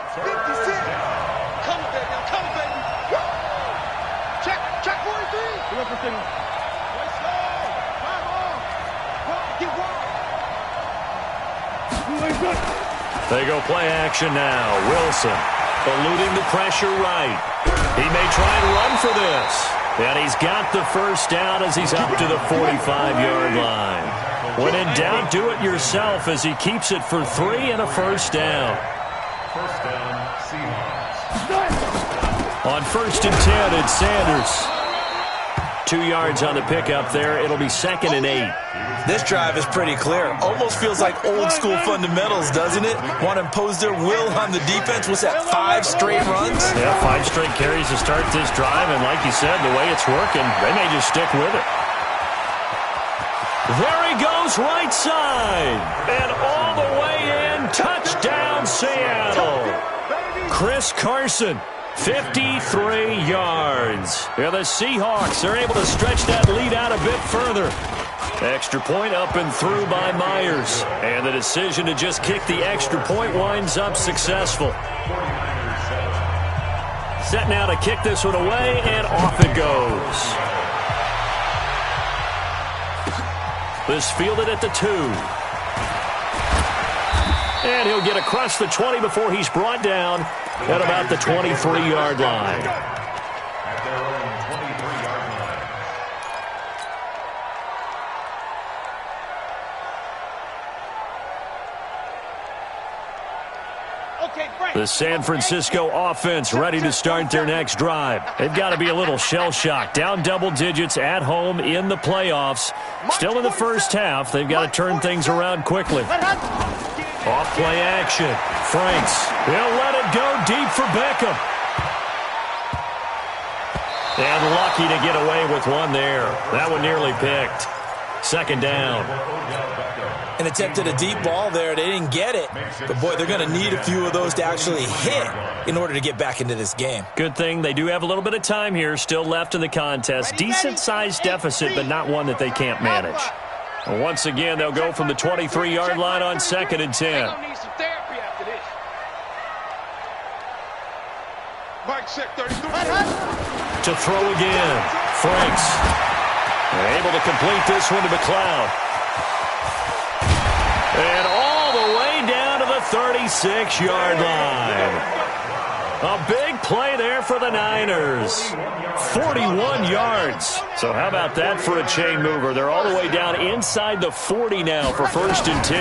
They go play action now. Wilson eluding the pressure right. He may try and run for this. And he's got the first down as he's up to the 45-yard line. When in doubt, do it yourself as he keeps it for 3 and a first down. First down, Seahawks. On 1st and 10, it's Sanders. 2 yards on the pickup there. It'll be 2nd and 8. This drive is pretty clear. Almost feels like old school fundamentals, doesn't it? Want to impose their will on the defense. What's that, 5 straight runs? Yeah, 5 straight carries to start this drive. And like you said, the way it's working, they may just stick with it. There he goes, right side. And all the way in. Touchdown, Seattle. Chris Carson. 53 yards. Yeah, the Seahawks are able to stretch that lead out a bit further. Extra point up and through by Myers. And the decision to just kick the extra point winds up successful. Set now to kick this one away, and off it goes. This fielded at the 2. And he'll get across the 20 before he's brought down at about the 23-yard line. At their own 23-yard line. The San Francisco offense ready to start their next drive. They've got to be a little shell-shocked. Down double digits at home in the playoffs. Still in the first half. They've got to turn things around quickly. Off play action. Franks. He'll let it go deep for Beckham. And lucky to get away with one there. That one nearly picked. 2nd down. And attempted a deep ball there. They didn't get it. But, boy, they're going to need a few of those to actually hit in order to get back into this game. Good thing they do have a little bit of time here still left in the contest. Decent-sized deficit, but not one that they can't manage. And once again, they'll go from the 23-yard line on 2nd and 10. To throw again. Franks. Able to complete this one to McLeod. And all the way down to the 36-yard line. A big play there for the Niners. 41 yards. So how about that for a chain mover? They're all the way down inside the 40 now for 1st and 10.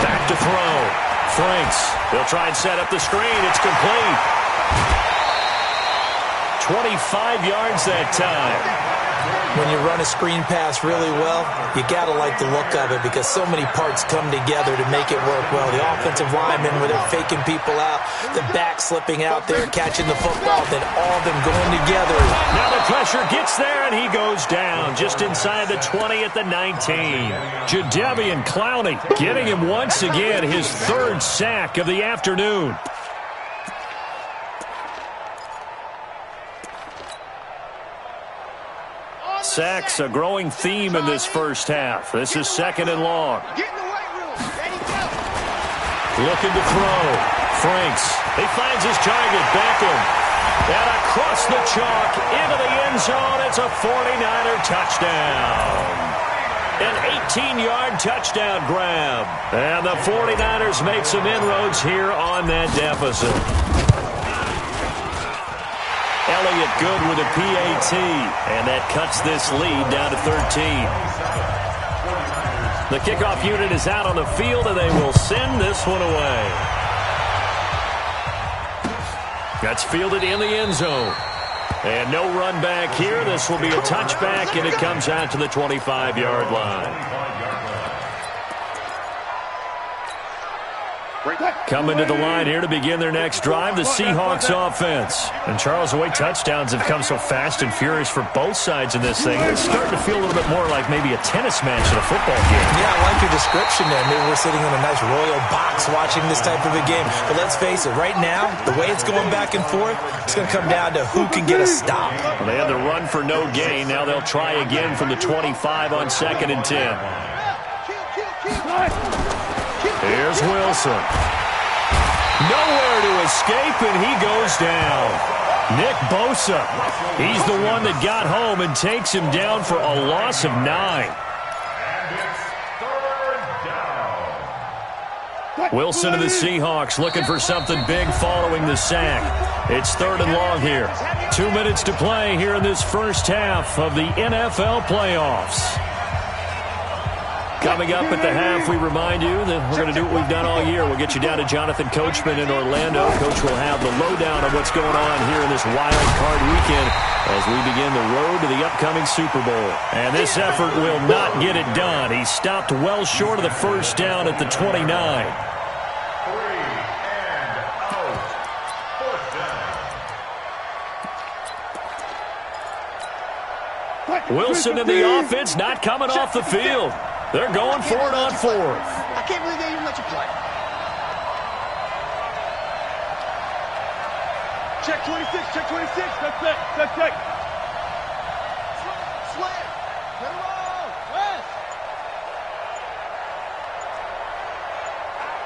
Back to throw. Franks. They'll try and set up the screen. It's complete. 25 yards that time. When you run a screen pass really well, you got to like the look of it because so many parts come together to make it work well. The offensive linemen where they're faking people out, the back slipping out there, catching the football, then all of them going together. Now the pressure gets there, and he goes down just inside the 20 at the 19. Jadeveon Clowney getting him once again his 3rd sack of the afternoon. Sacks, a growing theme in this first half. This is 2nd and long. Looking to throw. Franks. He finds his target. Beckham. And across the chalk into the end zone. It's a 49er touchdown. An 18-yard touchdown grab. And the 49ers make some inroads here on that deficit. Elliott good with a PAT, and that cuts this lead down to 13. The kickoff unit is out on the field, and they will send this one away. That's fielded in the end zone. And no run back here. This will be a touchback, and it comes out to the 25-yard line. Coming to the line here to begin their next drive, the Seahawks offense. And Charles, the way touchdowns have come so fast and furious for both sides in this thing, it's starting to feel a little bit more like maybe a tennis match in a football game. Yeah, I like your description there. Maybe we're sitting in a nice royal box watching this type of a game. But let's face it, right now, the way it's going back and forth, it's going to come down to who can get a stop. Well, they had the run for no gain. Now they'll try again from the 25 on 2nd and 10. Here's Wilson. Nowhere to escape, and he goes down. Nick Bosa, he's the one that got home and takes him down for a loss of 9. And it's 3rd down. Wilson and the Seahawks looking for something big following the sack. It's 3rd and long here. 2 minutes to play here in this first half of the NFL playoffs. Coming up at the half, we remind you that we're going to do what we've done all year. We'll get you down to Jonathan Coachman in Orlando. Coach will have the lowdown on what's going on here in this wild card weekend as we begin the road to the upcoming Super Bowl. And this effort will not get it done. He stopped well short of the first down at the 29. 3 and out. 4th down. Wilson in the offense, not coming off the field. They're going for it on 4th. I can't believe they even let you play. Check 26, check 26. That's it. That's it. Slam. Get him on. West.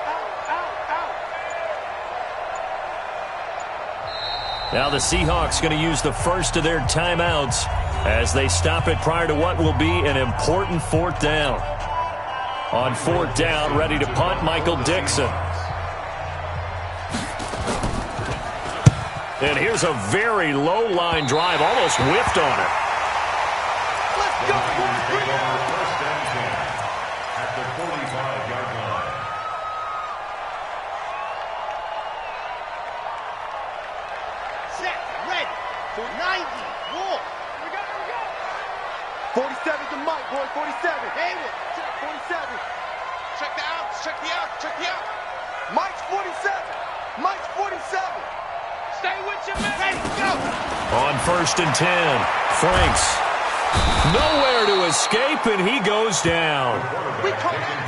Out. Now the Seahawks going to use the first of their timeouts as they stop it prior to what will be an important 4th down. On 4th down, ready to punt, Michael Dixon. And here's a very low line drive, almost whiffed on it. Let's go. Take over 1st and 10 at the 45-yard line. Set. Ready. For 90. Roll. We go. 47 to Mike, boy. 47. Hayward. Check 47. Check the outs. Check the outs. Check the outs. Mike's 47. Mike's 47. Stay with your man. Ready, go. On 1st and 10, Franks. Nowhere to escape, and he goes down. We call that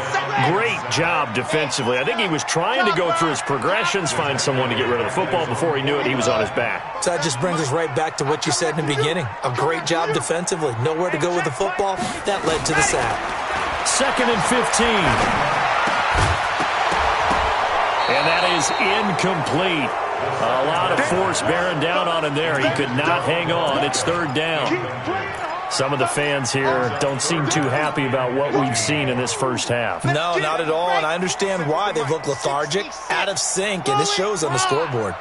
Great job defensively. I think he was trying to go through his progressions, find someone to get rid of the football. Before he knew it, he was on his back. So that just brings us right back to what you said in the beginning. A great job defensively. Nowhere to go with the football. That led to the sack. 2nd and 15. And that is incomplete. A lot of force bearing down on him there. He could not hang on. It's 3rd down. Some of the fans here don't seem too happy about what we've seen in this first half. No, not at all, and I understand why. They've looked lethargic, out of sync, and this shows on the scoreboard.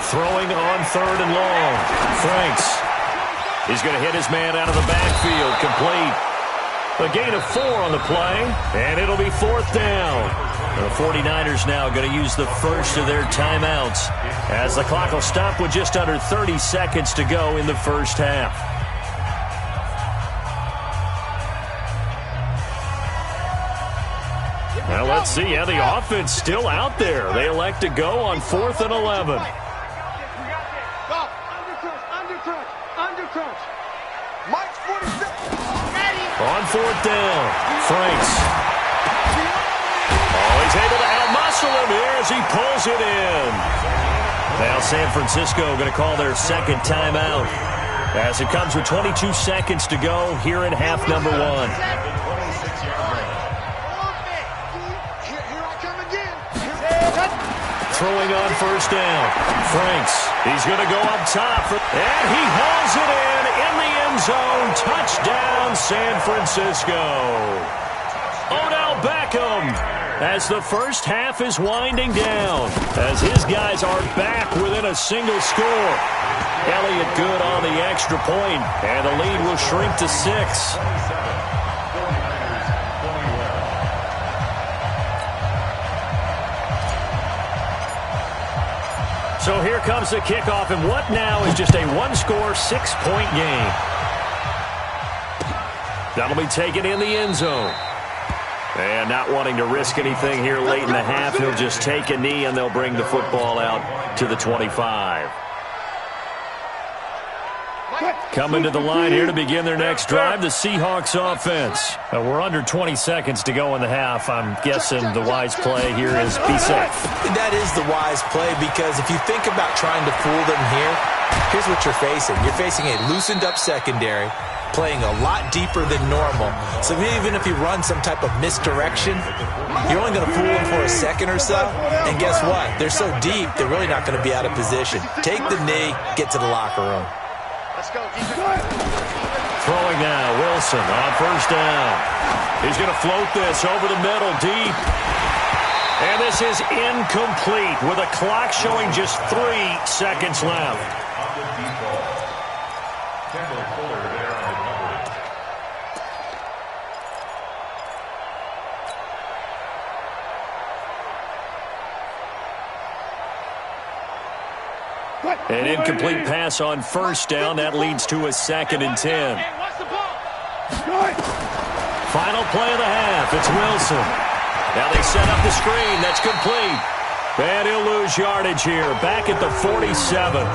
Throwing on 3rd and long. Franks. He's going to hit his man out of the backfield. Complete. A gain of 4 on the play, and it'll be 4th down. The 49ers now going to use the first of their timeouts as the clock will stop with just under 30 seconds to go in the first half. Now let's see. Yeah, the offense still out there. They elect to go on 4th and 11. Under crunch. Mike's 47. On 4th down, Franks. Oh, he's able to out-muscle him here as he pulls it in. Now San Francisco going to call their 2nd timeout as it comes with 22 seconds to go here in half number 1. Here I come again. Throwing on 1st down, Franks. He's going to go up top, and he hauls it in the end zone. Touchdown, San Francisco. Odell Beckham as the first half is winding down, as his guys are back within a single score. Elliott good on the extra point, and the lead will shrink to 6. So here comes the kickoff, and what now is just a one-score, 6-point game. That'll be taken in the end zone. And not wanting to risk anything here late in the half, he'll just take a knee, and they'll bring the football out to the 25. Coming to the line here to begin their next drive, the Seahawks offense. We're under 20 seconds to go in the half. I'm guessing the wise play here is be safe. That is the wise play, because if you think about trying to fool them here, here's what you're facing. You're facing a loosened up secondary, playing a lot deeper than normal. So even if you run some type of misdirection, you're only going to fool them for a second or so. And guess what? They're so deep, they're really not going to be out of position. Take the knee, get to the locker room. Let's go. Throwing now, Wilson on 1st down. He's going to float this over the middle, deep. And this is incomplete with a clock showing just 3 seconds left. An incomplete pass on first down. That leads to a 2nd and 10. Final play of the half. It's Wilson. Now they set up the screen. That's complete. And he'll lose yardage here. Back at the 47.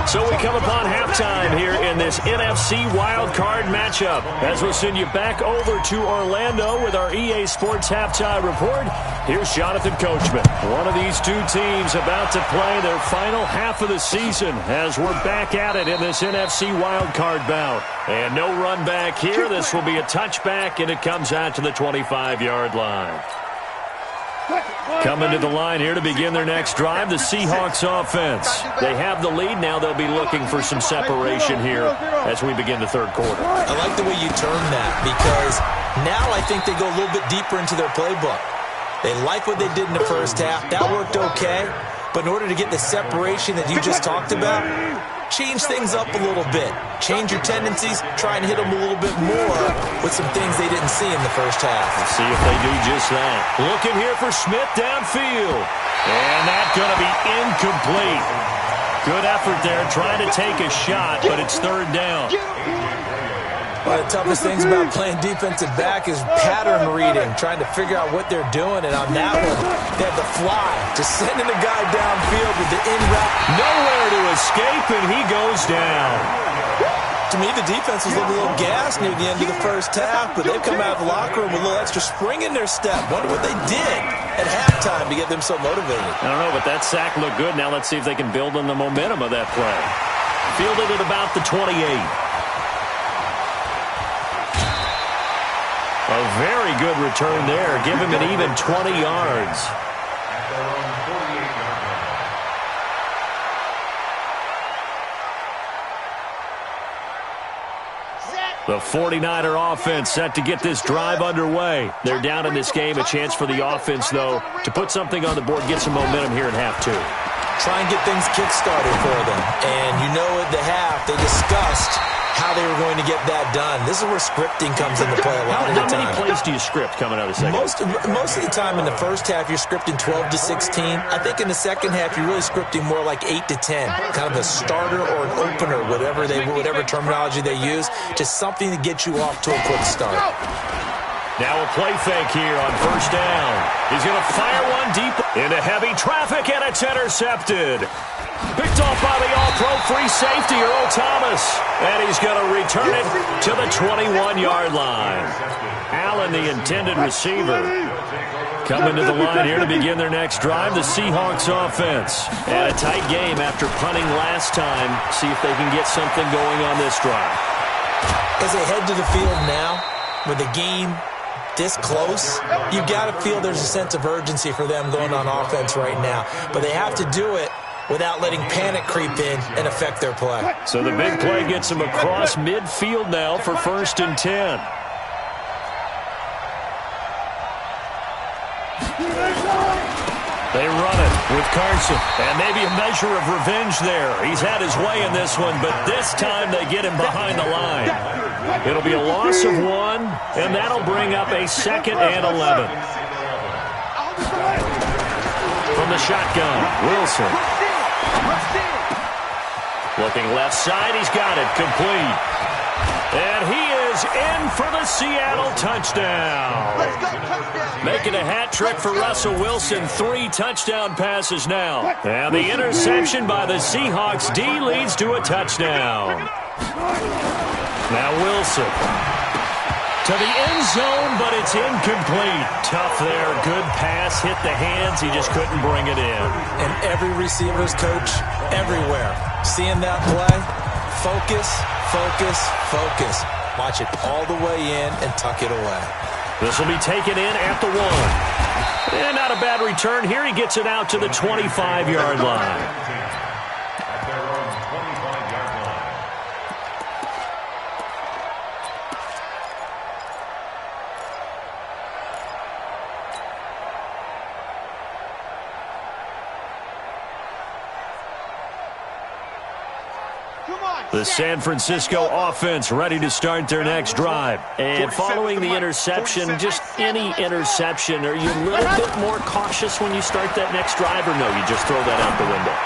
So we come upon halftime here in this NFC wildcard matchup. As we'll send you back over to Orlando with our EA Sports Halftime Report. Here's Jonathan Coachman. One of these two teams about to play their final half of the season as we're back at it in this NFC wildcard bout. And no run back here. This will be a touchback, and it comes out to the 25-yard line. Coming to the line here to begin their next drive, the Seahawks offense. They have the lead. Now they'll be looking for some separation here as we begin the third quarter. I like the way you term that because now I think they go a little bit deeper into their playbook. They like what they did in the first half. That worked okay. But in order to get the separation that you just talked about, change things up a little bit. Change your tendencies. Try and hit them a little bit more with some things they didn't see in the first half. Let's see if they do just that. Looking here for Smith downfield. And that's going to be incomplete. Good effort there trying to take a shot, but it's third down. One of the toughest things about playing defensive back is pattern reading, trying to figure out what they're doing. And on that one, they have the fly, just sending the guy downfield with the in-route. Nowhere to escape, and he goes down. To me, the defense was looking a little gassed near the end of the first half, but they've come out of the locker room with a little extra spring in their step. Wonder what they did at halftime to get them so motivated. I don't know, but that sack looked good. Now let's see if they can build on the momentum of that play. Fielded at about the 28. A very good return there. Give him an even 20 yards. The 49er offense set to get this drive underway. They're down in this game. A chance for the offense, though, to put something on the board, get some momentum here in half two. Try and get things kick-started for them. And you know at the half, they discussed how they were going to get that done. This is where scripting comes into play a lot of the time. How many plays do you script coming out of the second? Most of the time in the first half, you're scripting 12 to 16. I think in the second half, you're really scripting more like 8 to 10. Kind of a starter or an opener, whatever terminology they use. Just something to get you off to a quick start. Now a play fake here on first down. He's going to fire one deep into heavy traffic, and it's intercepted. Picked off by the all-pro free safety, Earl Thomas. And he's going to return it to the 21-yard line. Allen, the intended receiver. Coming to the line here to begin their next drive, the Seahawks offense. And a tight game after punting last time. See if they can get something going on this drive. As they head to the field now, with the game this close, you've got to feel there's a sense of urgency for them going on offense right now. But they have to do it without letting panic creep in and affect their play. So the big play gets them across midfield now for 1st and 10. They run it with Carson, and maybe a measure of revenge there. He's had his way in this one, but this time they get him behind the line. It'll be a loss of 1, and that'll bring up a 2nd and 11. From the shotgun, Wilson. Looking left side, he's got it, complete. And he is in for the Seattle touchdown. Making a hat trick for Russell Wilson, 3 touchdown passes now. And the interception by the Seahawks D leads to a touchdown. Now Wilson to the end zone, but it's incomplete. Tough there, good pass, hit the hands, he just couldn't bring it in. And every receiver's coach everywhere, seeing that play, focus, focus, focus. Watch it all the way in and tuck it away. This will be taken in at the 1. And not a bad return here. He gets it out to the 25-yard line. The San Francisco offense ready to start their next drive. And following the interception, just any interception, are you a little bit more cautious when you start that next drive, or no, you just throw that out the window?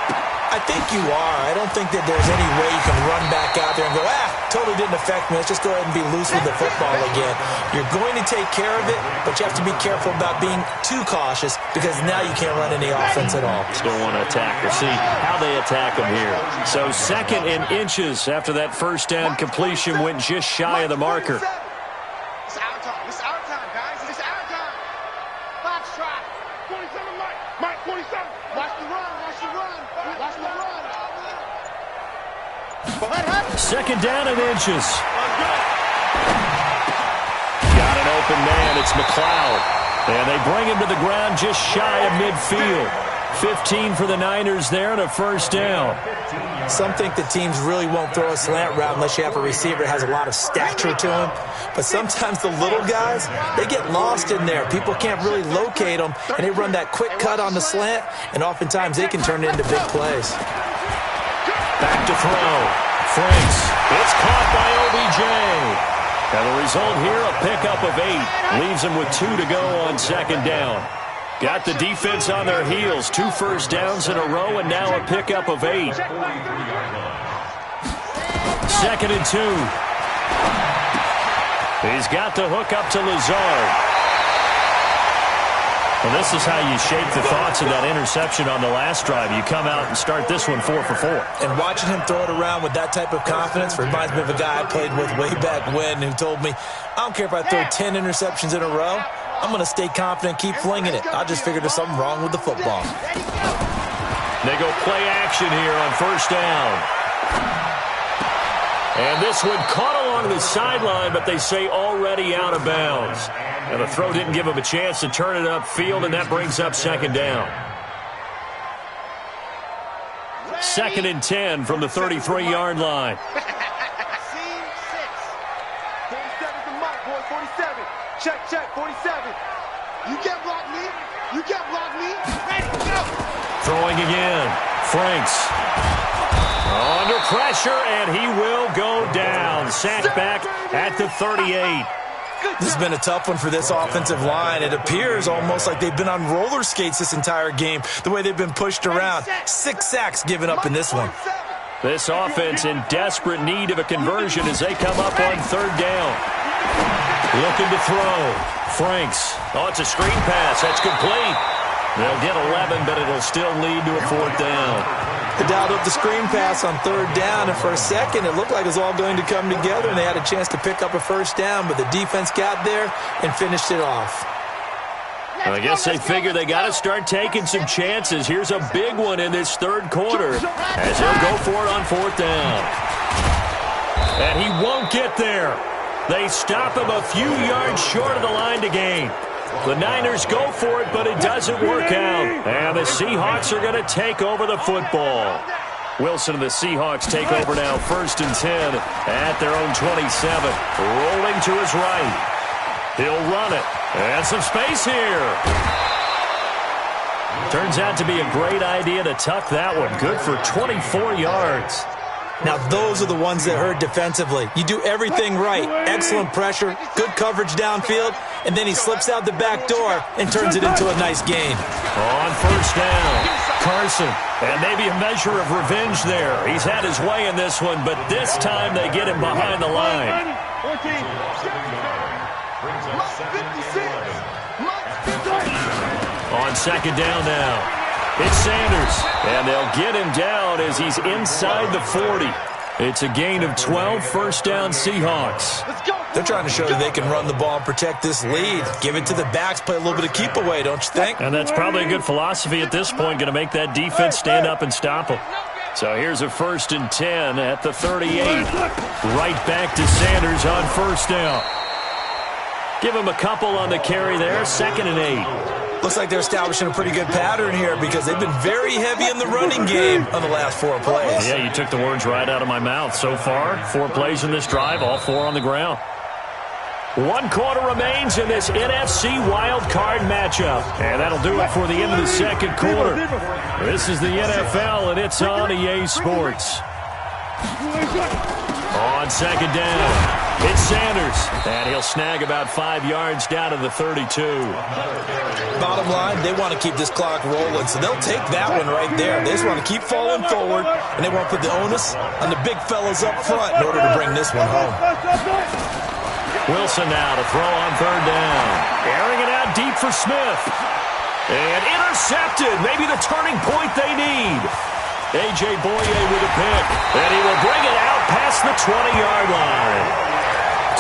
I think you are. I don't think that there's any way you can run back out there and go, totally didn't affect me. Let's just go ahead and be loose with the football again. You're going to take care of it, but you have to be careful about being too cautious because now you can't run any offense at all. Still want to attack. We'll see how they attack them here. So 2nd and inches after that first down completion went just shy of the marker. It's our time. It's our time, guys. It's our time. Fox try. 27, Mike. Mike, 27. Watch the run. Watch the run. Watch the run. 2nd down and inches. Got an open man. It's McLeod. And they bring him to the ground just shy of midfield. 15 for the Niners there and a first down. Some think the teams really won't throw a slant route unless you have a receiver that has a lot of stature to him. But sometimes the little guys, they get lost in there. People can't really locate them, and they run that quick cut on the slant, and oftentimes they can turn it into big plays. Back to throw. Franks. It's caught by OBJ. And the result here, a pickup of 8. Leaves them with 2 to go on 2nd down. Got the defense on their heels. 2 first downs in a row, and now a pickup of 8. 2nd and 2. He's got the hook up to Lazard. Well, this is how you shape the thoughts of that interception on the last drive. You come out and start this one 4 for 4. And watching him throw it around with that type of confidence reminds me of a guy I played with way back when who told me, I don't care if I throw 10 interceptions in a row. I'm going to stay confident, keep flinging it. I just figured there's something wrong with the football. They go play action here on first down. And this one caught along the sideline, but they say already out of bounds. And the throw didn't give him a chance to turn it upfield, and that brings up 2nd down. 2nd and 10 from the 33-yard line. Scene 6. 47 to Mike, boy. 47. Check, 47. You can't block me. You can't block me. Ready, go. Throwing again. Franks. Under pressure, and he will go down. Sacked back at the 38. This has been a tough one for this offensive line. It appears almost like they've been on roller skates this entire game, the way they've been pushed around. 6 sacks given up in this one. This offense in desperate need of a conversion as they come up on 3rd down. Looking to throw. Franks. Oh, it's a screen pass. That's complete. They'll get 11, but it'll still lead to a 4th down. They dialed up the screen pass on 3rd down, and for a second it looked like it was all going to come together, and they had a chance to pick up a first down, but the defense got there and finished it off. Well, I guess they figure they got to start taking some chances. Here's a big one in this 3rd quarter as they'll go for it on 4th down. And he won't get there. They stop him a few yards short of the line to gain. The Niners go for it, but it doesn't work out. And the Seahawks are going to take over the football. Wilson and the Seahawks take over now 1st and 10 at their own 27. Rolling to his right. He'll run it. And some space here. Turns out to be a great idea to tuck that one. Good for 24 yards. Now, those are the ones that hurt defensively. You do everything right. Excellent pressure, good coverage downfield, and then he slips out the back door and turns it into a nice gain. On 1st down, Carson. And maybe a measure of revenge there. He's had his way in this one, but this time they get him behind the line. On 2nd down now. It's Sanders, and they'll get him down as he's inside the 40. It's a gain of 12, 1st down Seahawks. They're trying to show that they can run the ball and protect this lead. Give it to the backs, play a little bit of keep away, don't you think? And that's probably a good philosophy at this point, going to make that defense stand up and stop them. So here's a 1st and 10 at the 38. Right back to Sanders on 1st down. Give him a couple on the carry there, 2nd and 8. Looks like they're establishing a pretty good pattern here because they've been very heavy in the running game on the last 4 plays. Yeah, you took the words right out of my mouth. So far, 4 plays in this drive, all 4 on the ground. 1 quarter remains in this NFC wild card matchup. And that'll do it for the end of the 2nd quarter. This is the NFL, and it's on EA Sports. On 2nd down, It's Sanders, and he'll snag about 5 yards down to the 32. Bottom line, they want to keep this clock rolling, so they'll take that one right there. They just want to keep falling forward, and they want to put the onus on the big fellas up front in order to bring this one home. Wilson now to throw on 3rd down. Airing it out deep for Smith. And intercepted. Maybe the turning point they need. A.J. Boye with a pick. And he will bring it out past the 20-yard line.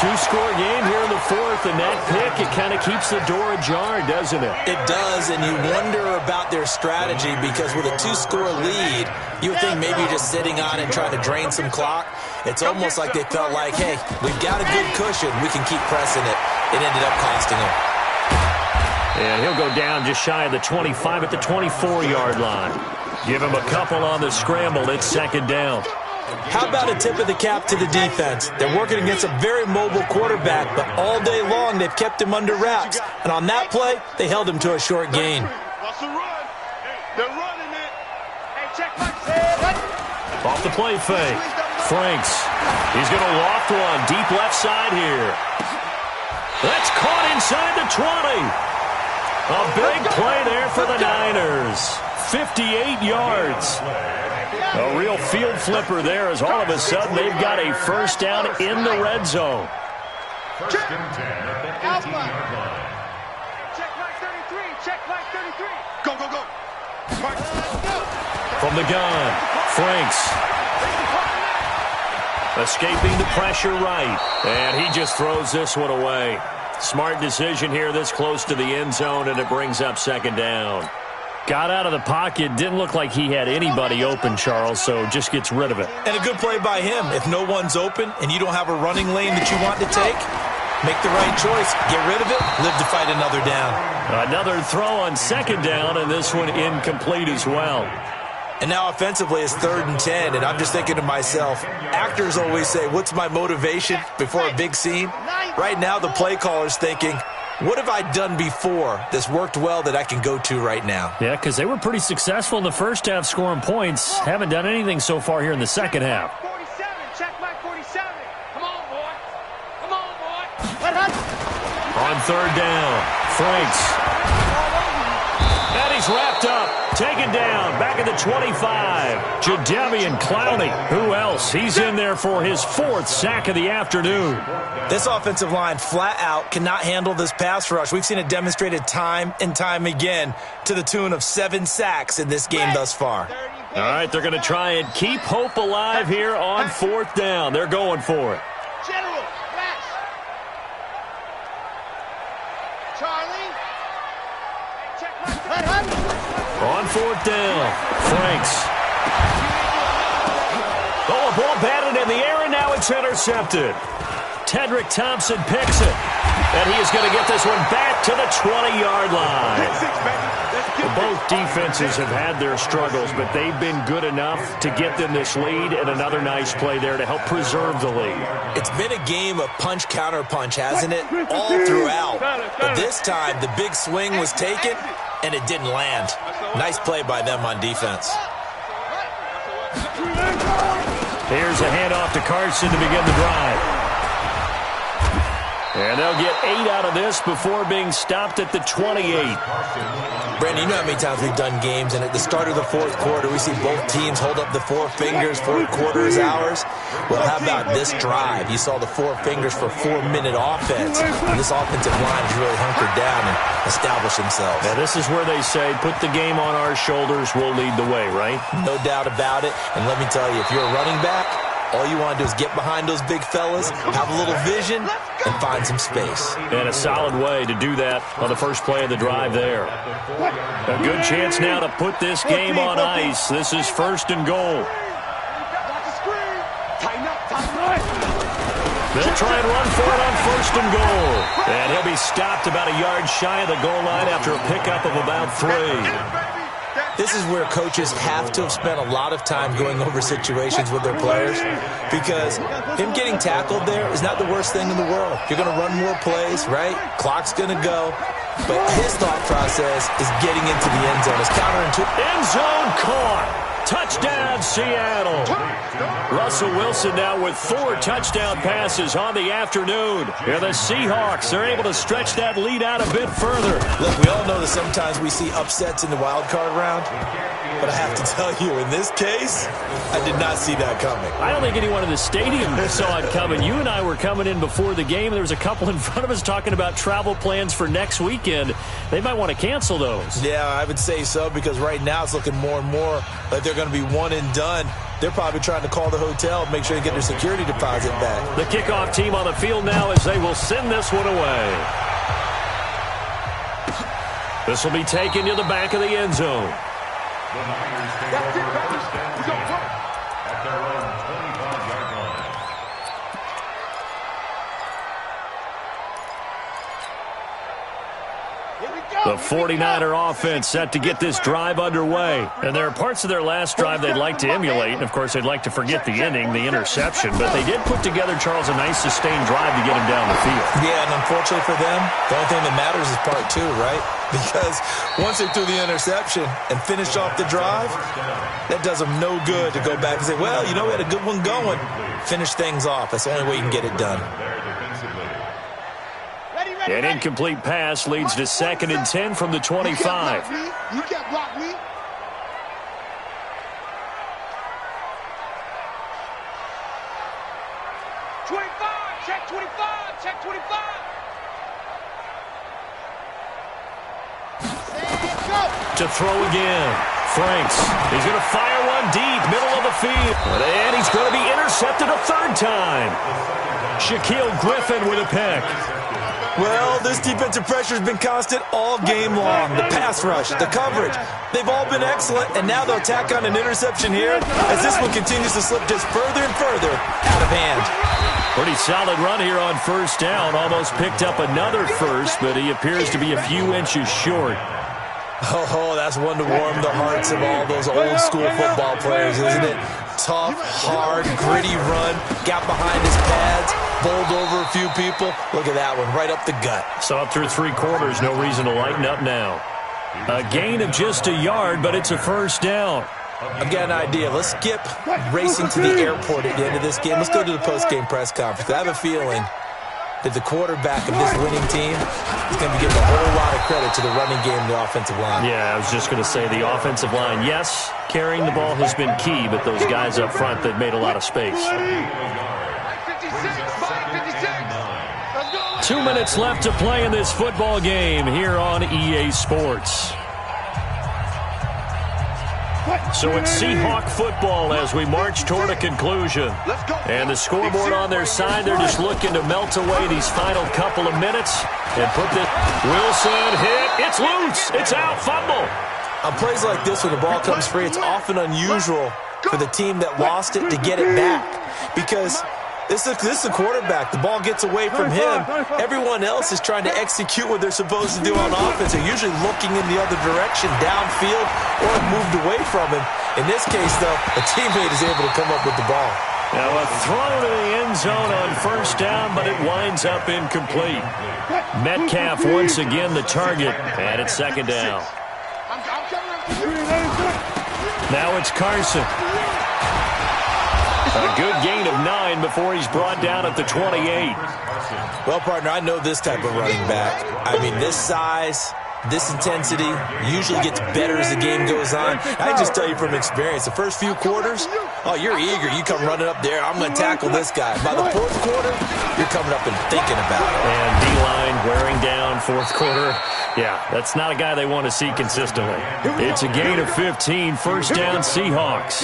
2-score game here in the 4th, and that pick, it kind of keeps the door ajar, doesn't it? It does, and you wonder about their strategy because with a 2-score lead, you would think maybe you're just sitting on it and trying to drain some clock. It's almost like they felt like, hey, we've got a good cushion. We can keep pressing it. It ended up costing them. And he'll go down just shy of the 25 at the 24-yard line. Give him a couple on the scramble. It's 2nd down. How about a tip of the cap to the defense? They're working against a very mobile quarterback, but all day long they've kept him under wraps. And on that play, they held him to a short gain. They're running it. Hey, check my Off the play fake. Franks. He's going to loft one deep left side here. That's caught inside the 20. A big play there for the Niners. 58 yards. A real field flipper there as all of a sudden they've got a 1st down in the red zone. 1st and 10 at the 18-yard line. Check my 33. Check my 33. Go, go, go. From the gun, Franks. Escaping the pressure right. And he just throws this one away. Smart decision here this close to the end zone, and it brings up 2nd down. Got out of the pocket. Didn't look like he had anybody open, Charles, so just gets rid of it. And a good play by him. If no one's open and you don't have a running lane that you want to take, make the right choice. Get rid of it. Live to fight another down. Another throw on 2nd down, and this one incomplete as well. And now offensively it's 3rd and 10, and I'm just thinking to myself, actors always say, what's my motivation before a big scene? Right now the play caller's thinking, what have I done before that's worked well that I can go to right now? Yeah, because they were pretty successful in the first half scoring points. Haven't done anything so far here in the second half. 47. Check my 47. Come on, boy. Come on, boy. On 3rd down, Franks. And he's wrapped up. Taken down, back at the 25. Jadeveon Clowney. Who else? He's in there for his 4th sack of the afternoon. This offensive line flat out cannot handle this pass rush. We've seen it demonstrated time and time again to the tune of 7 sacks in this game thus far. All right, they're going to try and keep hope alive here on 4th down. They're going for it. General, flash. Charlie. Check my On 4th down, Franks. Oh, a ball batted in the air, and now it's intercepted. Tedrick Thompson picks it, and he is going to get this one back to the 20-yard line. Both defenses have had their struggles, but they've been good enough to get them this lead, and another nice play there to help preserve the lead. It's been a game of punch-counter-punch, hasn't it? All throughout. But this time, the big swing was taken, and it didn't land. Nice play by them on defense. Here's a handoff to Carson to begin the drive. And they'll get 8 out of this before being stopped at the 28. Brandon, you know how many times we've done games, and at the start of the 4th quarter, we see both teams hold up the 4 fingers, 4th quarter is ours. Well, how about this drive? You saw the 4 fingers for 4-minute offense. And this offensive line has really hunkered down and established themselves. Now, this is where they say, put the game on our shoulders, we'll lead the way, right? No doubt about it. And let me tell you, if you're a running back, all you want to do is get behind those big fellas, have a little vision, and find some space. And a solid way to do that on the first play of the drive there. A good chance now to put this game on ice. This is 1st and goal. They'll try and run for it on 1st and goal. And he'll be stopped about a yard shy of the goal line after a pickup of about 3. This is where coaches have to have spent a lot of time going over situations with their players, because him getting tackled there is not the worst thing in the world. You're going to run more plays, right? Clock's going to go. But his thought process is getting into the end zone. It's counterintuitive. End zone caught. Touchdown, Seattle. Russell Wilson now with 4 touchdown passes on the afternoon. Here the Seahawks are able to stretch that lead out a bit further. Look, we all know that sometimes we see upsets in the wild card round, but I have to tell you, in this case, I did not see that coming. I don't think anyone in the stadium saw it coming. You and I were coming in before the game. There was a couple in front of us talking about travel plans for next weekend. They might want to cancel those. Yeah, I would say so, because right now it's looking more and more like they're going to be one and done. They're probably trying to call the hotel and make sure they get their security deposit back. The kickoff team on the field now as they will send this one away. This will be taken to the back of the end zone. That's it, baby. We go at their own 25-yard line. The 49er offense set to get this drive underway. And there are parts of their last drive they'd like to emulate. And, of course, they'd like to forget the ending, the interception. But they did put together, Charles, a nice sustained drive to get him down the field. Yeah, and unfortunately for them, the only thing that matters is part 2, right? Because once they threw the interception and finished off the drive, that does them no good to go back and say, well, you know, we had a good one going. Finish things off. That's the only way you can get it done. An incomplete pass leads to 2nd and 10 from the 25. You can't block me. Check 25, check 25. To throw again. Franks. He's going to fire one deep, middle of the field. And he's going to be intercepted a 3rd time. Shaquille Griffin with a pick. Well, this defensive pressure has been constant all game long. The pass rush, the coverage, they've all been excellent, and now they'll tack on an interception here as this one continues to slip just further and further out of hand. Pretty solid run here on 1st down. Almost picked up another first, but he appears to be a few inches short. Oh, that's one to warm the hearts of all those old-school football players, isn't it? Tough, hard, gritty run, got behind his pads, bowled over a few people. Look at that one, right up the gut. So up through 3 quarters, no reason to lighten up now. A gain of just a yard, but it's a 1st down. I've got an idea. Let's skip racing to the airport at the end of this game. Let's go to the post-game press conference. I have a feeling that the quarterback of this winning team is going to be giving a whole lot of credit to the running game and the offensive line. Yeah, I was just going to say the offensive line, yes, carrying the ball has been key, but those guys up front, they've made a lot of space. 2 minutes left to play in this football game here on EA Sports. So it's Seahawk football as we march toward a conclusion. And the scoreboard on their side, they're just looking to melt away these final couple of minutes and put this. Wilson hit. It's loose. It's out. Fumble. On plays like this, when the ball comes free, it's often unusual for the team that lost it to get it back, because this is the quarterback. The ball gets away from him. Everyone else is trying to execute what they're supposed to do on offense. They're usually looking in the other direction, downfield, or moved away from him. In this case, though, a teammate is able to come up with the ball. Now a throw to the end zone on 1st down, but it winds up incomplete. Metcalf once again the target, and it's 2nd down. Now it's Carson. A good gain of 9 before he's brought down at the 28. Well, partner, I know this type of running back. I mean, this size, this intensity usually gets better as the game goes on. I can just tell you from experience, the first few quarters, oh, you're eager. You come running up there, I'm going to tackle this guy. By the 4th quarter, you're coming up and thinking about it. And D-line wearing down 4th quarter. Yeah, that's not a guy they want to see consistently. It's a gain of 15, 1st down Seahawks.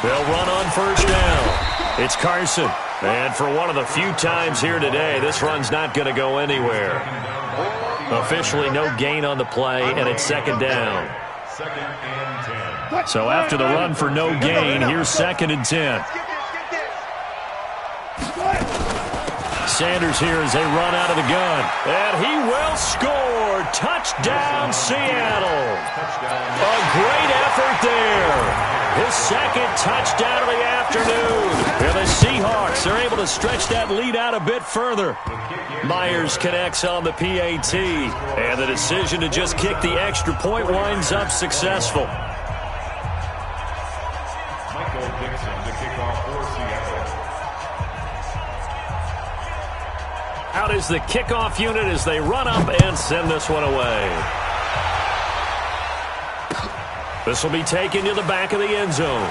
They'll run on 1st down. It's Carson. And for one of the few times here today, this run's not going to go anywhere. Officially no gain on the play, and it's 2nd down. So after the run for no gain, here's 2nd and 10. Sanders here as they run out of the gun. And he will score. Touchdown, Seattle. A great effort there. His second touchdown of the afternoon. And the Seahawks are able to stretch that lead out a bit further. Myers connects on the PAT. And the decision to just kick the extra point winds up successful. Michael Dixon to kick off for Seattle. Out is the kickoff unit as they run up and send this one away. This will be taken to the back of the end zone.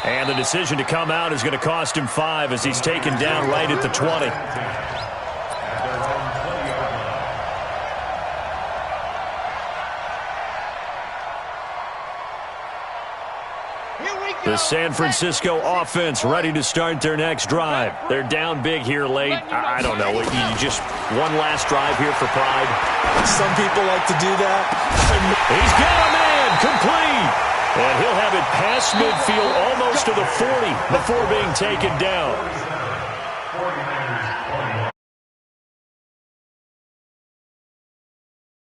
And the decision to come out is going to cost him 5 as he's taken down right at the 20. The San Francisco offense ready to start their next drive. They're down big here late. I don't know. You just one last drive here for pride. Some people like to do that. He's got a man complete. And he'll have it past midfield almost to the 40 before being taken down. 49ers